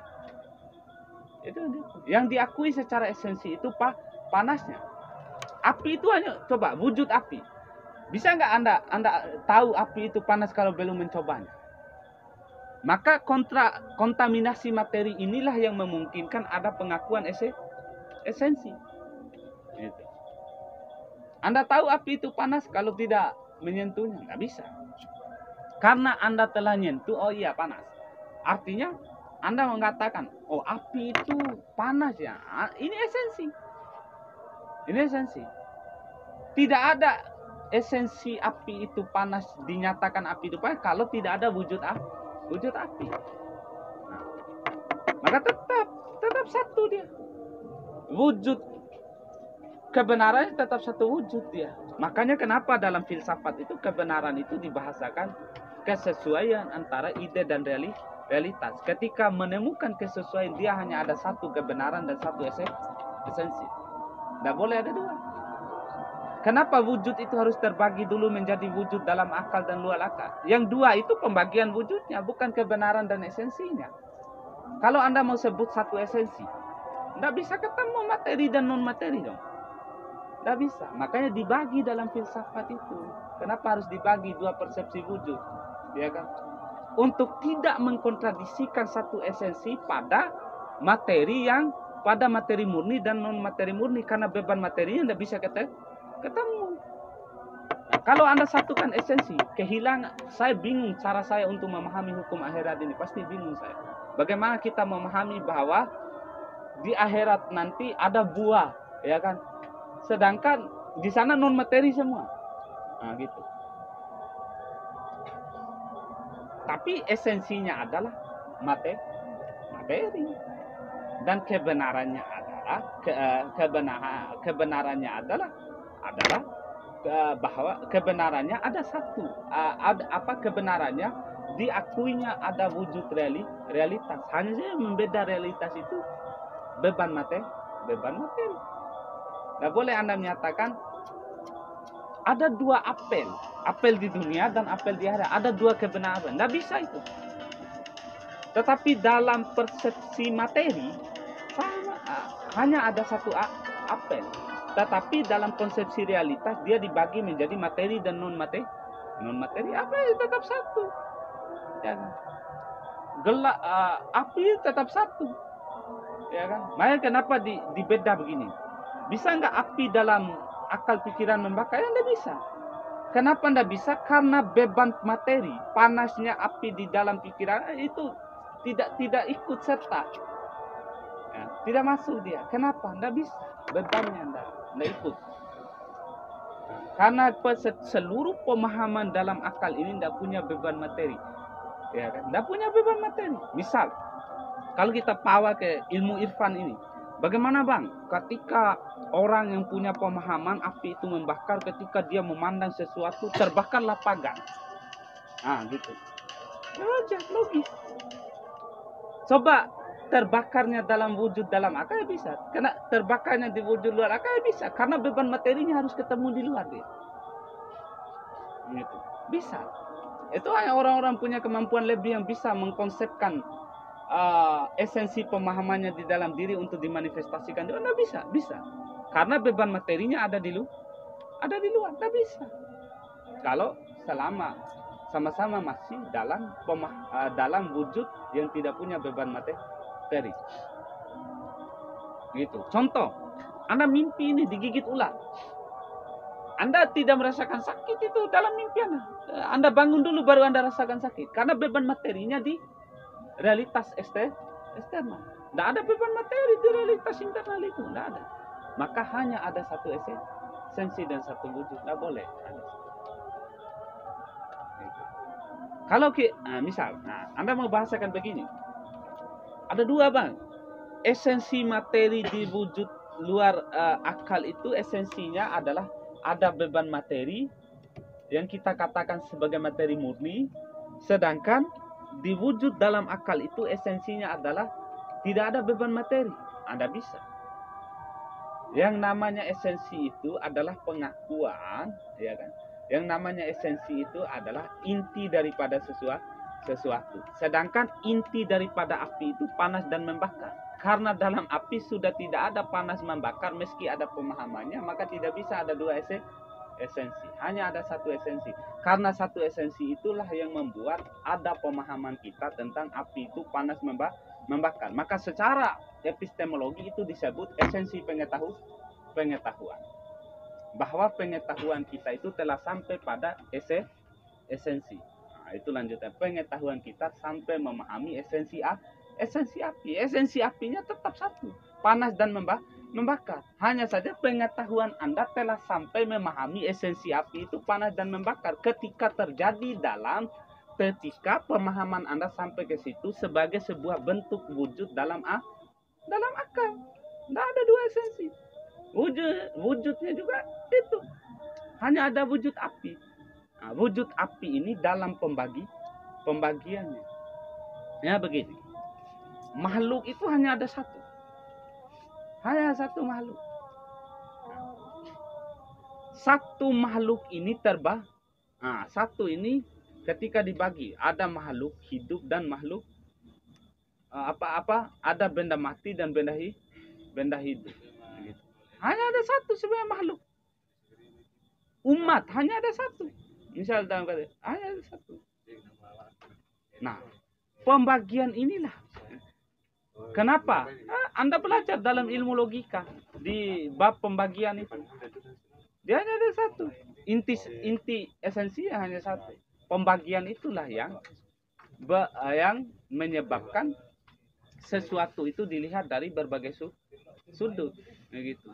Itu yang diakui secara esensi itu panasnya. Api itu hanya coba wujud api. Bisa nggak Anda tahu api itu panas kalau belum mencobanya? Maka kontaminasi materi inilah yang memungkinkan ada pengakuan esensi. Gitu. Anda tahu api itu panas kalau tidak menyentuhnya, nggak bisa. Karena Anda telah nyentuh, oh iya panas. Artinya Anda mengatakan, oh api itu panas ya. Ini esensi. Ini esensi. Tidak ada esensi api itu panas, dinyatakan api itu panas kalau tidak ada wujud api. Nah, maka tetap satu dia. Wujud kebenaran tetap satu wujud dia. Makanya kenapa dalam filsafat itu kebenaran itu dibahasakan kesesuaian antara ide dan realitas. Ketika menemukan kesesuaian, dia hanya ada satu kebenaran dan satu esensi. Tidak boleh ada dua. Kenapa wujud itu harus terbagi dulu menjadi wujud dalam akal dan luar akal? Yang dua itu pembagian wujudnya, bukan kebenaran dan esensinya. Kalau Anda mau sebut satu esensi, tidak bisa ketemu materi dan non-materi dong. Tidak bisa. Makanya dibagi dalam filsafat itu. Kenapa harus dibagi dua persepsi wujud? Ya kan? Untuk tidak mengkontradisikan satu esensi pada materi murni dan non-materi murni. Karena beban materinya tidak bisa ketemu. Nah, kalau Anda satukan esensi, kehilangan. Saya bingung cara saya untuk memahami hukum akhirat ini. Pasti bingung saya. Bagaimana kita memahami bahwa di akhirat nanti ada buah, ya kan? Sedangkan di sana non materi semua. Nah, gitu. Tapi esensinya adalah materi. Dan kebenarannya adalah bahwa kebenarannya ada satu. Kebenarannya diakuinya ada wujud realitas. Hanya saja membeda realitas itu beban materi. Tidak boleh Anda menyatakan ada dua apel di dunia dan apel di akhirat. Ada dua kebenaran. Tidak bisa itu. Tetapi dalam persepsi materi sama, hanya ada satu apel. Tetapi dalam konsepsi realitas dia dibagi menjadi materi dan non materi. Apel tetap satu. Ya kan? Api tetap satu. Ya kan? Makanya kenapa dibeda begini? Bisa nggak api dalam akal pikiran membakar? Ya tidak bisa. Kenapa tidak bisa? Karena beban materi, panasnya api di dalam pikiran itu tidak ikut serta. Ya, tidak masuk dia. Kenapa? Tidak bisa. Bebannya tidak ikut. Karena seluruh pemahaman dalam akal ini tidak punya beban materi. Ya kan? Tidak punya beban materi. Misal, kalau kita bawa ke ilmu irfan ini, bagaimana bang? Ketika orang yang punya pemahaman api itu membakar, ketika dia memandang sesuatu terbakarlah pagar. Ah, gitu. Ya aja, logis. Coba terbakarnya dalam wujud dalam akal ya bisa. Karena terbakarnya di wujud luar akal ya bisa. Karena beban materinya harus ketemu di luar dia. Gitu. Bisa. Itu hanya orang-orang punya kemampuan lebih yang bisa mengkonsepkan esensi pemahamannya di dalam diri untuk dimanifestasikan. Dia tidak bisa. Karena beban materinya ada di luar, tidak bisa. Kalau selama sama-sama masih dalam wujud yang tidak punya beban materi. Gitu. Contoh, Anda mimpi ini digigit ular. Anda tidak merasakan sakit itu dalam mimpi Anda. Anda bangun dulu baru Anda rasakan sakit. Karena beban materinya di realitas eksternal. Tidak ada beban materi di realitas internal itu. Tidak ada. Maka hanya ada satu esensi dan satu wujud. Tidak boleh. Kalau misal, Anda mau bahasakan begini. Ada dua bang. Esensi materi di wujud luar akal itu esensinya adalah ada beban materi yang kita katakan sebagai materi murni. Sedangkan di wujud dalam akal itu esensinya adalah tidak ada beban materi. Anda bisa. Yang namanya esensi itu adalah pengakuan, ya kan? Yang namanya esensi itu adalah inti daripada sesuatu. Sedangkan inti daripada api itu panas dan membakar. Karena dalam api sudah tidak ada panas membakar, meski ada pemahamannya, maka tidak bisa ada dua esensi. Hanya ada satu esensi. Karena satu esensi itulah yang membuat ada pemahaman kita tentang api itu panas membakar. Maka secara epistemologi itu disebut esensi pengetahuan. Bahwa pengetahuan kita itu telah sampai pada esensi. Nah, itu lanjutan. Pengetahuan kita sampai memahami esensi api. Esensi apinya tetap satu, panas dan membakar. Hanya saja pengetahuan Anda telah sampai memahami esensi api itu panas dan membakar ketika terjadi ketika pemahaman Anda sampai ke situ sebagai sebuah bentuk wujud dalam akal. Tidak ada dua esensi. Wujudnya juga itu. Hanya ada wujud api. Nah, wujud api ini dalam pembagiannya. Ya begini. Makhluk itu hanya ada satu. Hanya satu makhluk. Satu makhluk ini satu ini ketika dibagi ada makhluk hidup dan makhluk ada benda mati dan benda hidup. Hanya ada satu sebenarnya makhluk. Umat hanya ada satu. Misal dalam kata hanya ada satu. Nah, pembagian inilah. Kenapa? Anda belajar dalam ilmu logika di bab pembagian itu. Dia hanya ada satu. Inti esensinya hanya satu. Pembagian itulah yang menyebabkan sesuatu itu dilihat dari berbagai sudut. Begitu.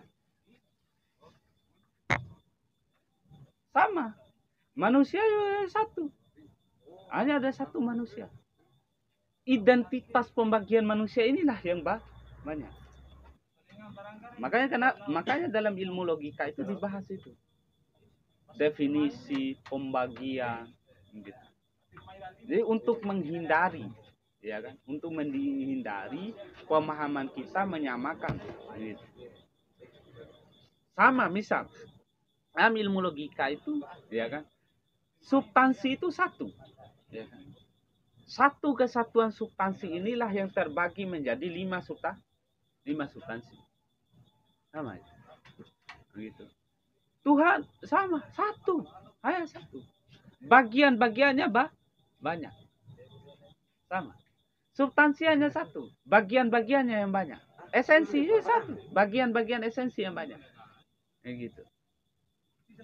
Sama. Manusia satu. Hanya ada satu manusia. Identitas pembagian manusia inilah yang banyak. Makanya dalam ilmu logika itu dibahas itu. Definisi pembagian gitu. Jadi untuk menghindari, ya kan? Untuk menghindari pemahaman kita menyamakan gitu. Sama misal dalam ilmu logika itu, ya kan? Substansi itu satu, ya kan? Satu kesatuan substansi inilah yang terbagi menjadi 5 substansi. Sama ya? Begitu. Tuhan sama, satu. Hanya satu. Bagian-bagiannya banyak. Sama. Substansi hanya satu. Bagian-bagiannya yang banyak. Esensinya satu. Bagian-bagian esensi yang banyak. Gitu.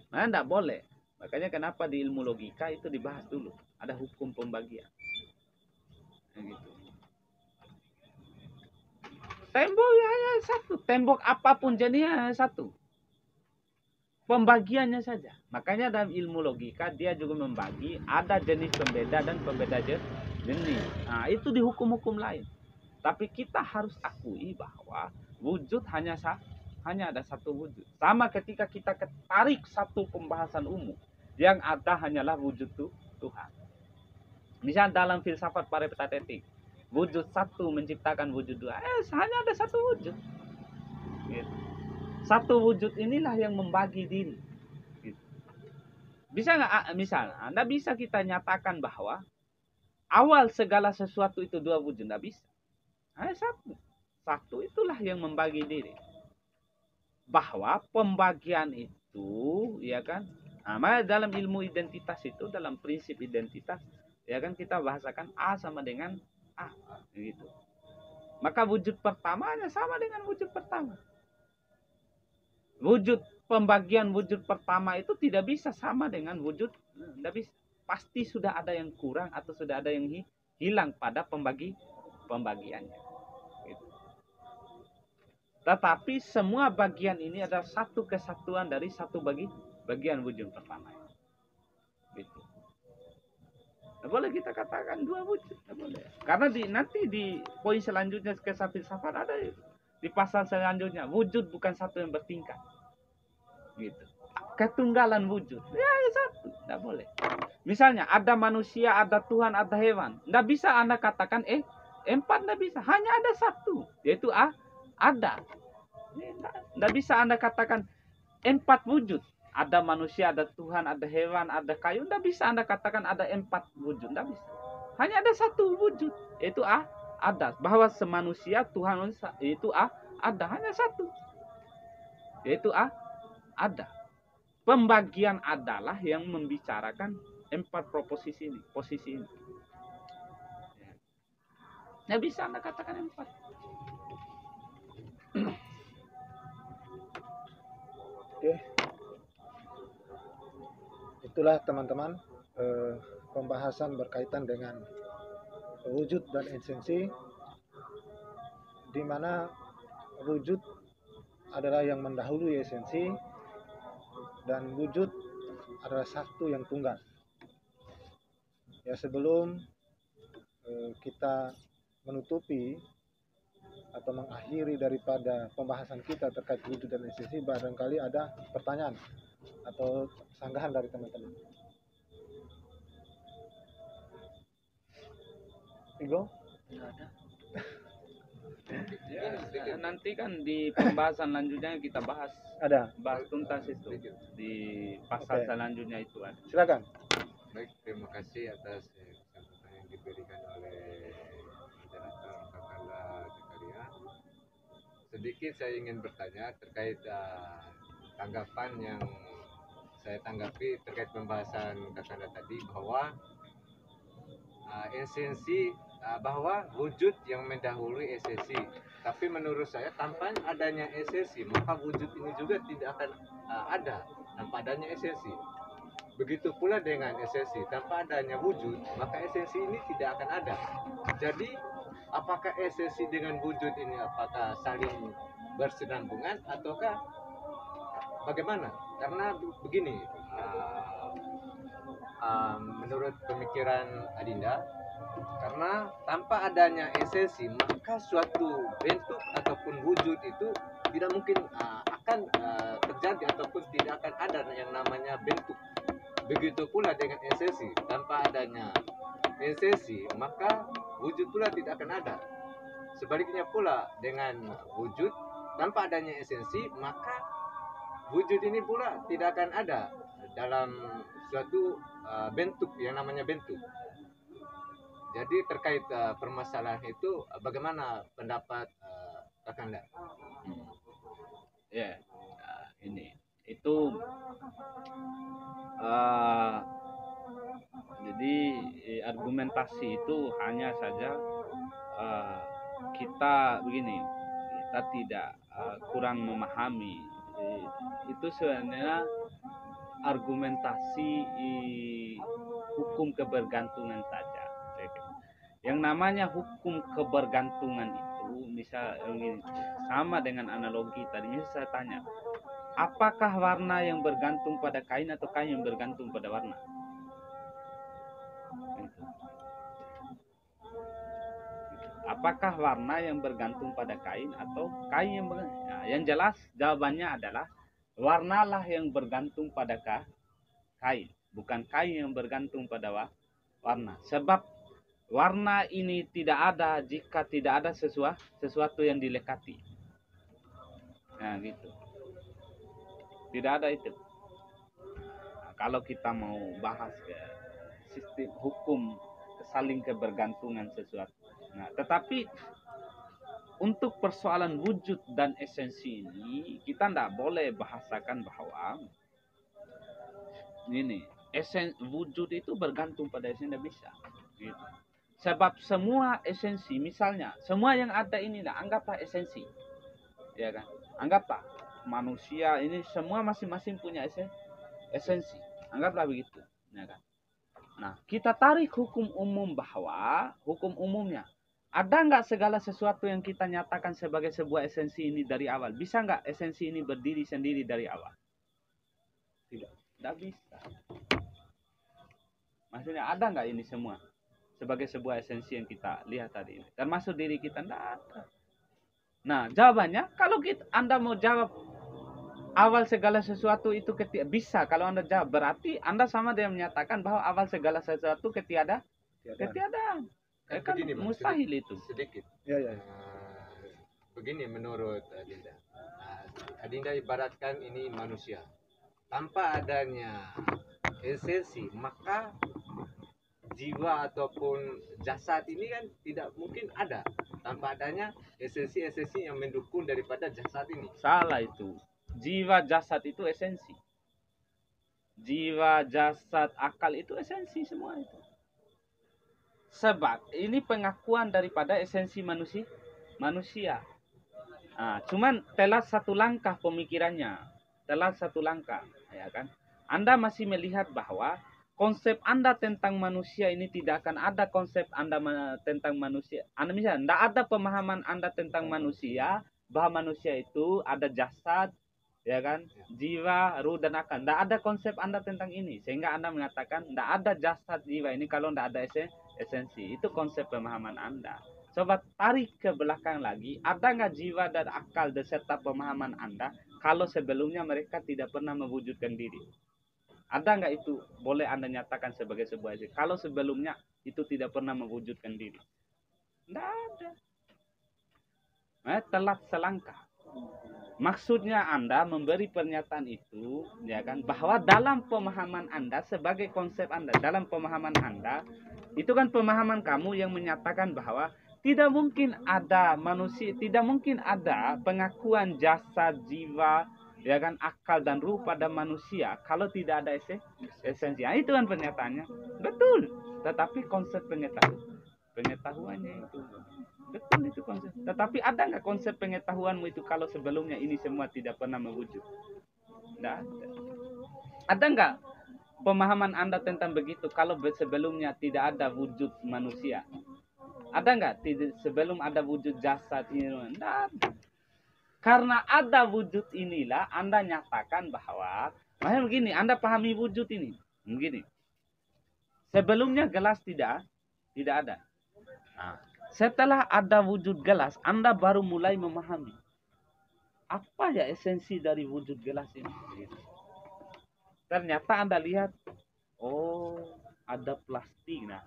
Nah, enggak boleh. Makanya kenapa di ilmu logika itu dibahas dulu. Ada hukum pembagian. Gitu. Tembok hanya satu. Tembok apapun jenisnya hanya satu. Pembagiannya saja. Makanya dalam ilmu logika dia juga membagi ada jenis pembeda dan pembeda jenis. Nah, itu di hukum-hukum lain. Tapi kita harus akui bahwa wujud hanya ada satu wujud. Sama ketika kita tarik satu pembahasan umum, yang ada hanyalah wujud Tuhan. Misal dalam filsafat paripetatetik, wujud satu menciptakan wujud dua. Hanya ada satu wujud. Gitu. Satu wujud inilah yang membagi diri. Gitu. Bisa nggak? Misal, Anda bisa kita nyatakan bahwa awal segala sesuatu itu dua wujud. Nggak bisa. Hanya satu. Satu itulah yang membagi diri. Bahwa pembagian itu, ya kan? Nah, dalam ilmu identitas itu, dalam prinsip identitas, ya kan kita bahasakan A sama dengan A, gitu. Maka wujud pertamanya sama dengan wujud pertama. Wujud pembagian wujud pertama itu tidak bisa sama dengan wujud, tidak bisa. Pasti sudah ada yang kurang atau sudah ada yang hilang pada pembagiannya. Gitu. Tetapi semua bagian ini adalah satu kesatuan dari satu bagian wujud pertama. Gitu. Tidak boleh kita katakan dua wujud, tidak boleh. Karena nanti di poin selanjutnya kisah filsafat ada di pasal selanjutnya wujud bukan satu yang bertingkat. Gitu. Ketunggalan wujud. Ya satu, tidak boleh. Misalnya ada manusia, ada Tuhan, ada hewan. Tidak bisa Anda katakan empat, tidak bisa. Hanya ada satu, yaitu ada. Tidak bisa Anda katakan 4 wujud. Ada manusia, ada Tuhan, ada hewan, ada kayu. Tidak bisa Anda katakan ada 4 wujud. Tidak bisa. Hanya ada satu wujud. Yaitu ada. Bahwa semanusia, Tuhan itu ada. Hanya satu. Yaitu ada. Pembagian adalah yang membicarakan 4 proposisi ini. Posisi ini. Tidak bisa Anda katakan 4. Oke. Itulah teman-teman pembahasan berkaitan dengan wujud dan esensi, di mana wujud adalah yang mendahului esensi dan wujud adalah satu yang tunggal. Ya, sebelum kita menutupi atau mengakhiri daripada pembahasan kita terkait wujud dan esensi, barangkali ada pertanyaan atau sanggahan dari teman-teman. Igo? Tidak ada. Ya, nanti kan di pembahasan selanjutnya kita bahas tuntas itu di pasal selanjutnya itu. Silakan. Baik, terima kasih atas kesempatan yang diberikan oleh moderator Kakanda Zakaria. Sedikit saya ingin bertanya terkait tanggapan yang saya tanggapi terkait pembahasan Kakanda tadi, bahwa esensi, bahwa wujud yang mendahului esensi. Tapi menurut saya tanpa adanya esensi maka wujud ini juga tidak akan ada tanpa adanya esensi. Begitu pula dengan esensi, tanpa adanya wujud maka esensi ini tidak akan ada. Jadi apakah esensi dengan wujud ini apakah saling bersenambungan ataukah bagaimana? Karena begini, menurut pemikiran Adinda, karena tanpa adanya esensi maka suatu bentuk ataupun wujud itu tidak mungkin akan terjadi ataupun tidak akan ada yang namanya bentuk. Begitu pula dengan esensi, tanpa adanya esensi maka wujud pula tidak akan ada. Sebaliknya pula dengan wujud, tanpa adanya esensi maka wujud ini pula tidak akan ada dalam suatu bentuk yang namanya bentuk. Jadi terkait permasalahan itu bagaimana pendapat Kakanda? Ya, ini itu jadi argumentasi itu hanya saja kita begini, kita tidak kurang memahami itu sebenarnya argumentasi hukum kebergantungan saja. Yang namanya hukum kebergantungan itu misal sama dengan analogi tadi. Misal saya tanya, apakah warna yang bergantung pada kain atau kain yang bergantung pada warna? Apakah warna yang bergantung pada kain atau kain yang bergantung? Nah, yang jelas jawabannya adalah warnalah yang bergantung pada kain, bukan kain yang bergantung pada warna. Sebab warna ini tidak ada jika tidak ada sesuatu yang dilekati. Nah, gitu. Tidak ada itu. Nah, kalau kita mau bahas ke sistem hukum saling kebergantungan sesuatu. Nah, tetapi untuk persoalan wujud dan esensi ini kita tidak boleh bahasakan bahwa ini wujud itu bergantung pada esensi, tidak bisa. Gitu. Sebab semua esensi, misalnya semua yang ada ini, anggaplah esensi, ya kan? Anggaplah manusia ini semua masing-masing punya esensi, anggaplah begitu, ya kan? Nah, kita tarik hukum umum bahwa hukum umumnya ada nggak segala sesuatu yang kita nyatakan sebagai sebuah esensi ini dari awal? Bisa nggak esensi ini berdiri sendiri dari awal? Tidak bisa. Maksudnya ada nggak ini semua sebagai sebuah esensi yang kita lihat tadi ini, termasuk diri kita? Tidak ada. Nah, jawabannya kalau Anda mau jawab awal segala sesuatu itu bisa, kalau Anda jawab berarti Anda sama dengan menyatakan bahwa awal segala sesuatu ketiadaan. Kan begini, mustahil itu. Sedikit. Ya. Begini menurut Dinda. Adinda ibaratkan ini manusia. Tanpa adanya esensi, maka jiwa ataupun jasad ini kan tidak mungkin ada. Tanpa adanya esensi-esensi yang mendukung daripada jasad ini. Salah itu. Jiwa jasad itu esensi. Jiwa jasad akal itu esensi semua itu. Sebab ini pengakuan daripada esensi manusia. Nah, cuman telat satu langkah pemikirannya, telat satu langkah, ya kan? Anda masih melihat bahwa konsep Anda tentang manusia ini tidak akan ada konsep Anda tentang manusia. Anda misalnya, tidak ada pemahaman Anda tentang manusia, bahwa manusia itu ada jasad, ya kan, jiwa, ruh dan akal. Tidak ada konsep Anda tentang ini, sehingga Anda mengatakan tidak ada jasad jiwa ini kalau tidak ada esensi. Itu konsep pemahaman Anda. Coba tarik ke belakang lagi, ada nggak jiwa dan akal beserta pemahaman Anda kalau sebelumnya mereka tidak pernah mewujudkan diri? Ada nggak itu? Boleh Anda nyatakan sebagai sebuah esensi. Kalau sebelumnya itu tidak pernah mewujudkan diri. Tidak ada. Telat selangkah. Maksudnya Anda memberi pernyataan itu, ya kan, bahwa dalam pemahaman Anda sebagai konsep Anda, dalam pemahaman Anda, itu kan pemahaman kamu yang menyatakan bahwa tidak mungkin ada manusia, tidak mungkin ada pengakuan jasad, jiwa, ya kan, akal dan ruh pada manusia kalau tidak ada esensi. Nah, itu kan pernyataannya. Betul. Tetapi konsep pengetahuannya itu. Betul itu konsep. Tetapi ada nggak konsep pengetahuanmu itu kalau sebelumnya ini semua tidak pernah mewujud? Tidak ada. Ada nggak pemahaman Anda tentang begitu kalau sebelumnya tidak ada wujud manusia? Ada nggak sebelum ada wujud jasad ini? Tidak ada. Karena ada wujud inilah Anda nyatakan bahwa, makanya begini, Anda pahami wujud ini. Begini. Sebelumnya gelas tidak ada. Nah, setelah ada wujud gelas, Anda baru mulai memahami. Apa ya esensi dari wujud gelas ini? Ternyata Anda lihat, oh ada plastik. Nah,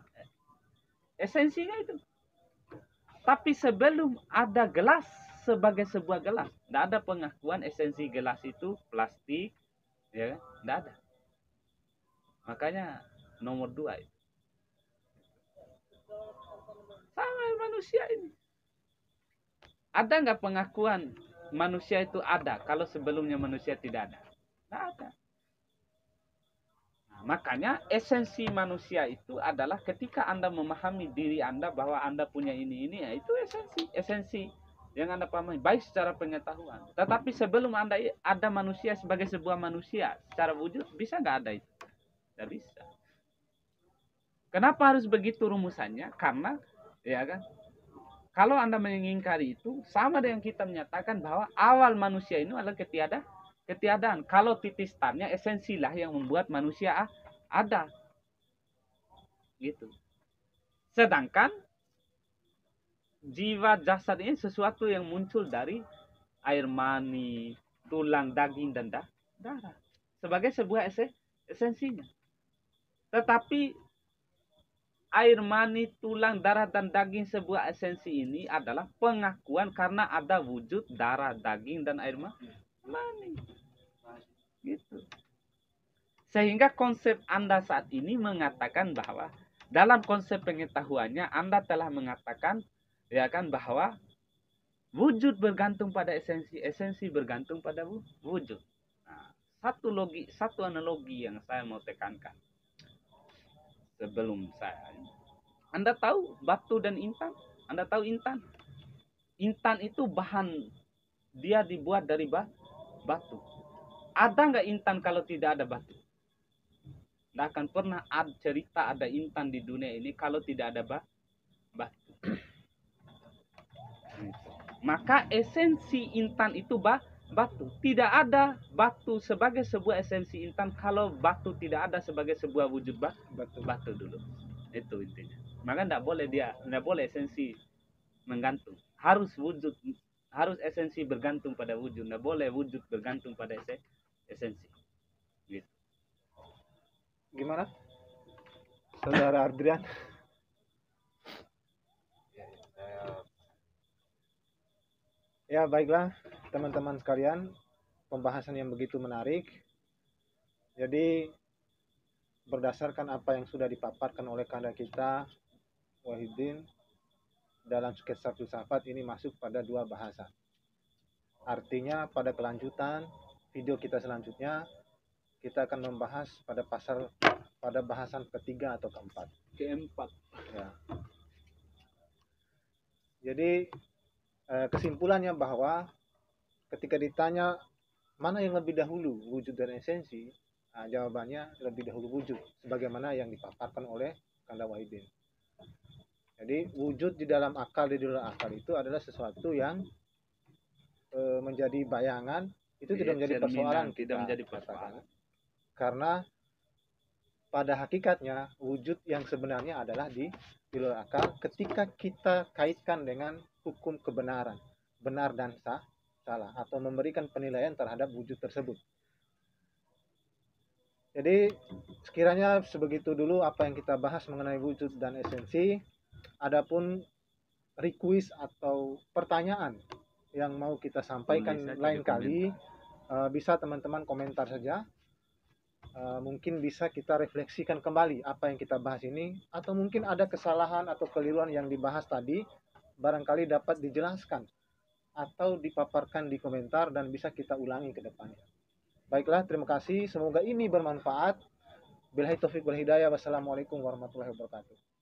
esensinya itu. Tapi sebelum ada gelas sebagai sebuah gelas, tidak ada pengakuan esensi gelas itu plastik, ya kan? Tidak ada. Makanya nomor 2 itu. Sama manusia ini. Ada nggak pengakuan manusia itu ada kalau sebelumnya manusia tidak ada? Tidak ada. Nah, makanya esensi manusia itu adalah ketika Anda memahami diri Anda bahwa Anda punya ini ya itu esensi yang Anda pahami baik secara pengetahuan. Tetapi sebelum Anda ada manusia sebagai sebuah manusia secara wujud, bisa nggak ada itu? Tidak bisa. Kenapa harus begitu rumusannya? Karena ya kan, kalau Anda mengingkari itu sama dengan kita menyatakan bahwa awal manusia ini adalah ketiadaan. Kalau titik startnya esensilah yang membuat manusia ada. Gitu. Sedangkan jiwa jasad ini sesuatu yang muncul dari air mani, tulang, daging dan darah. Sebagai sebuah esensinya. Tetapi air mani, tulang, darah dan daging sebuah esensi ini adalah pengakuan karena ada wujud darah, daging dan air mani. Gitu. Sehingga konsep Anda saat ini mengatakan bahwa dalam konsep pengetahuannya Anda telah mengatakan ya kan bahwa wujud bergantung pada esensi, esensi bergantung pada wujud. Nah, satu analogi yang saya mau tekankan sebelum saya. Anda tahu batu dan intan? Anda tahu intan? Intan itu bahan dia dibuat dari batu. Ada nggak intan kalau tidak ada batu? Tidak akan pernah ada cerita ada intan di dunia ini kalau tidak ada batu. Maka esensi intan itu batu. Tidak ada batu sebagai sebuah esensi intan kalau batu tidak ada sebagai sebuah wujud batu dulu. Itu intinya. Maka tidak boleh esensi menggantung. Harus esensi bergantung pada wujud. Tidak boleh wujud bergantung pada esensi. Gitu. Gimana, Saudara Ardrian? Ya baiklah. teman-teman sekalian, pembahasan yang begitu menarik. Jadi berdasarkan apa yang sudah dipaparkan oleh kanda kita Wahidin dalam sketsa filsafat, ini masuk pada 2 bahasa. Artinya pada kelanjutan video kita selanjutnya kita akan membahas pada bahasan ketiga atau keempat. Ya. Jadi kesimpulannya bahwa ketika ditanya mana yang lebih dahulu, wujud dan esensi, jawabannya lebih dahulu wujud, sebagaimana yang dipaparkan oleh Kanda Wahidin. Jadi wujud di dalam akal, di luar akal itu adalah sesuatu yang menjadi bayangan, itu tidak menjadi persoalan, tidak menjadi persoalan. Karena pada hakikatnya wujud yang sebenarnya adalah di luar akal ketika kita kaitkan dengan hukum kebenaran, benar dan salah, atau memberikan penilaian terhadap wujud tersebut. Jadi sekiranya sebegitu dulu apa yang kita bahas mengenai wujud dan esensi. Adapun request atau pertanyaan yang mau kita sampaikan lain kali, bisa teman-teman komentar saja. Mungkin bisa kita refleksikan kembali apa yang kita bahas ini, atau mungkin ada kesalahan atau keliruan yang dibahas tadi, barangkali dapat dijelaskan atau dipaparkan di komentar dan bisa kita ulangi ke depannya. Baiklah, terima kasih. Semoga ini bermanfaat. Billahi taufiq wal hidayah. Wassalamualaikum warahmatullahi wabarakatuh.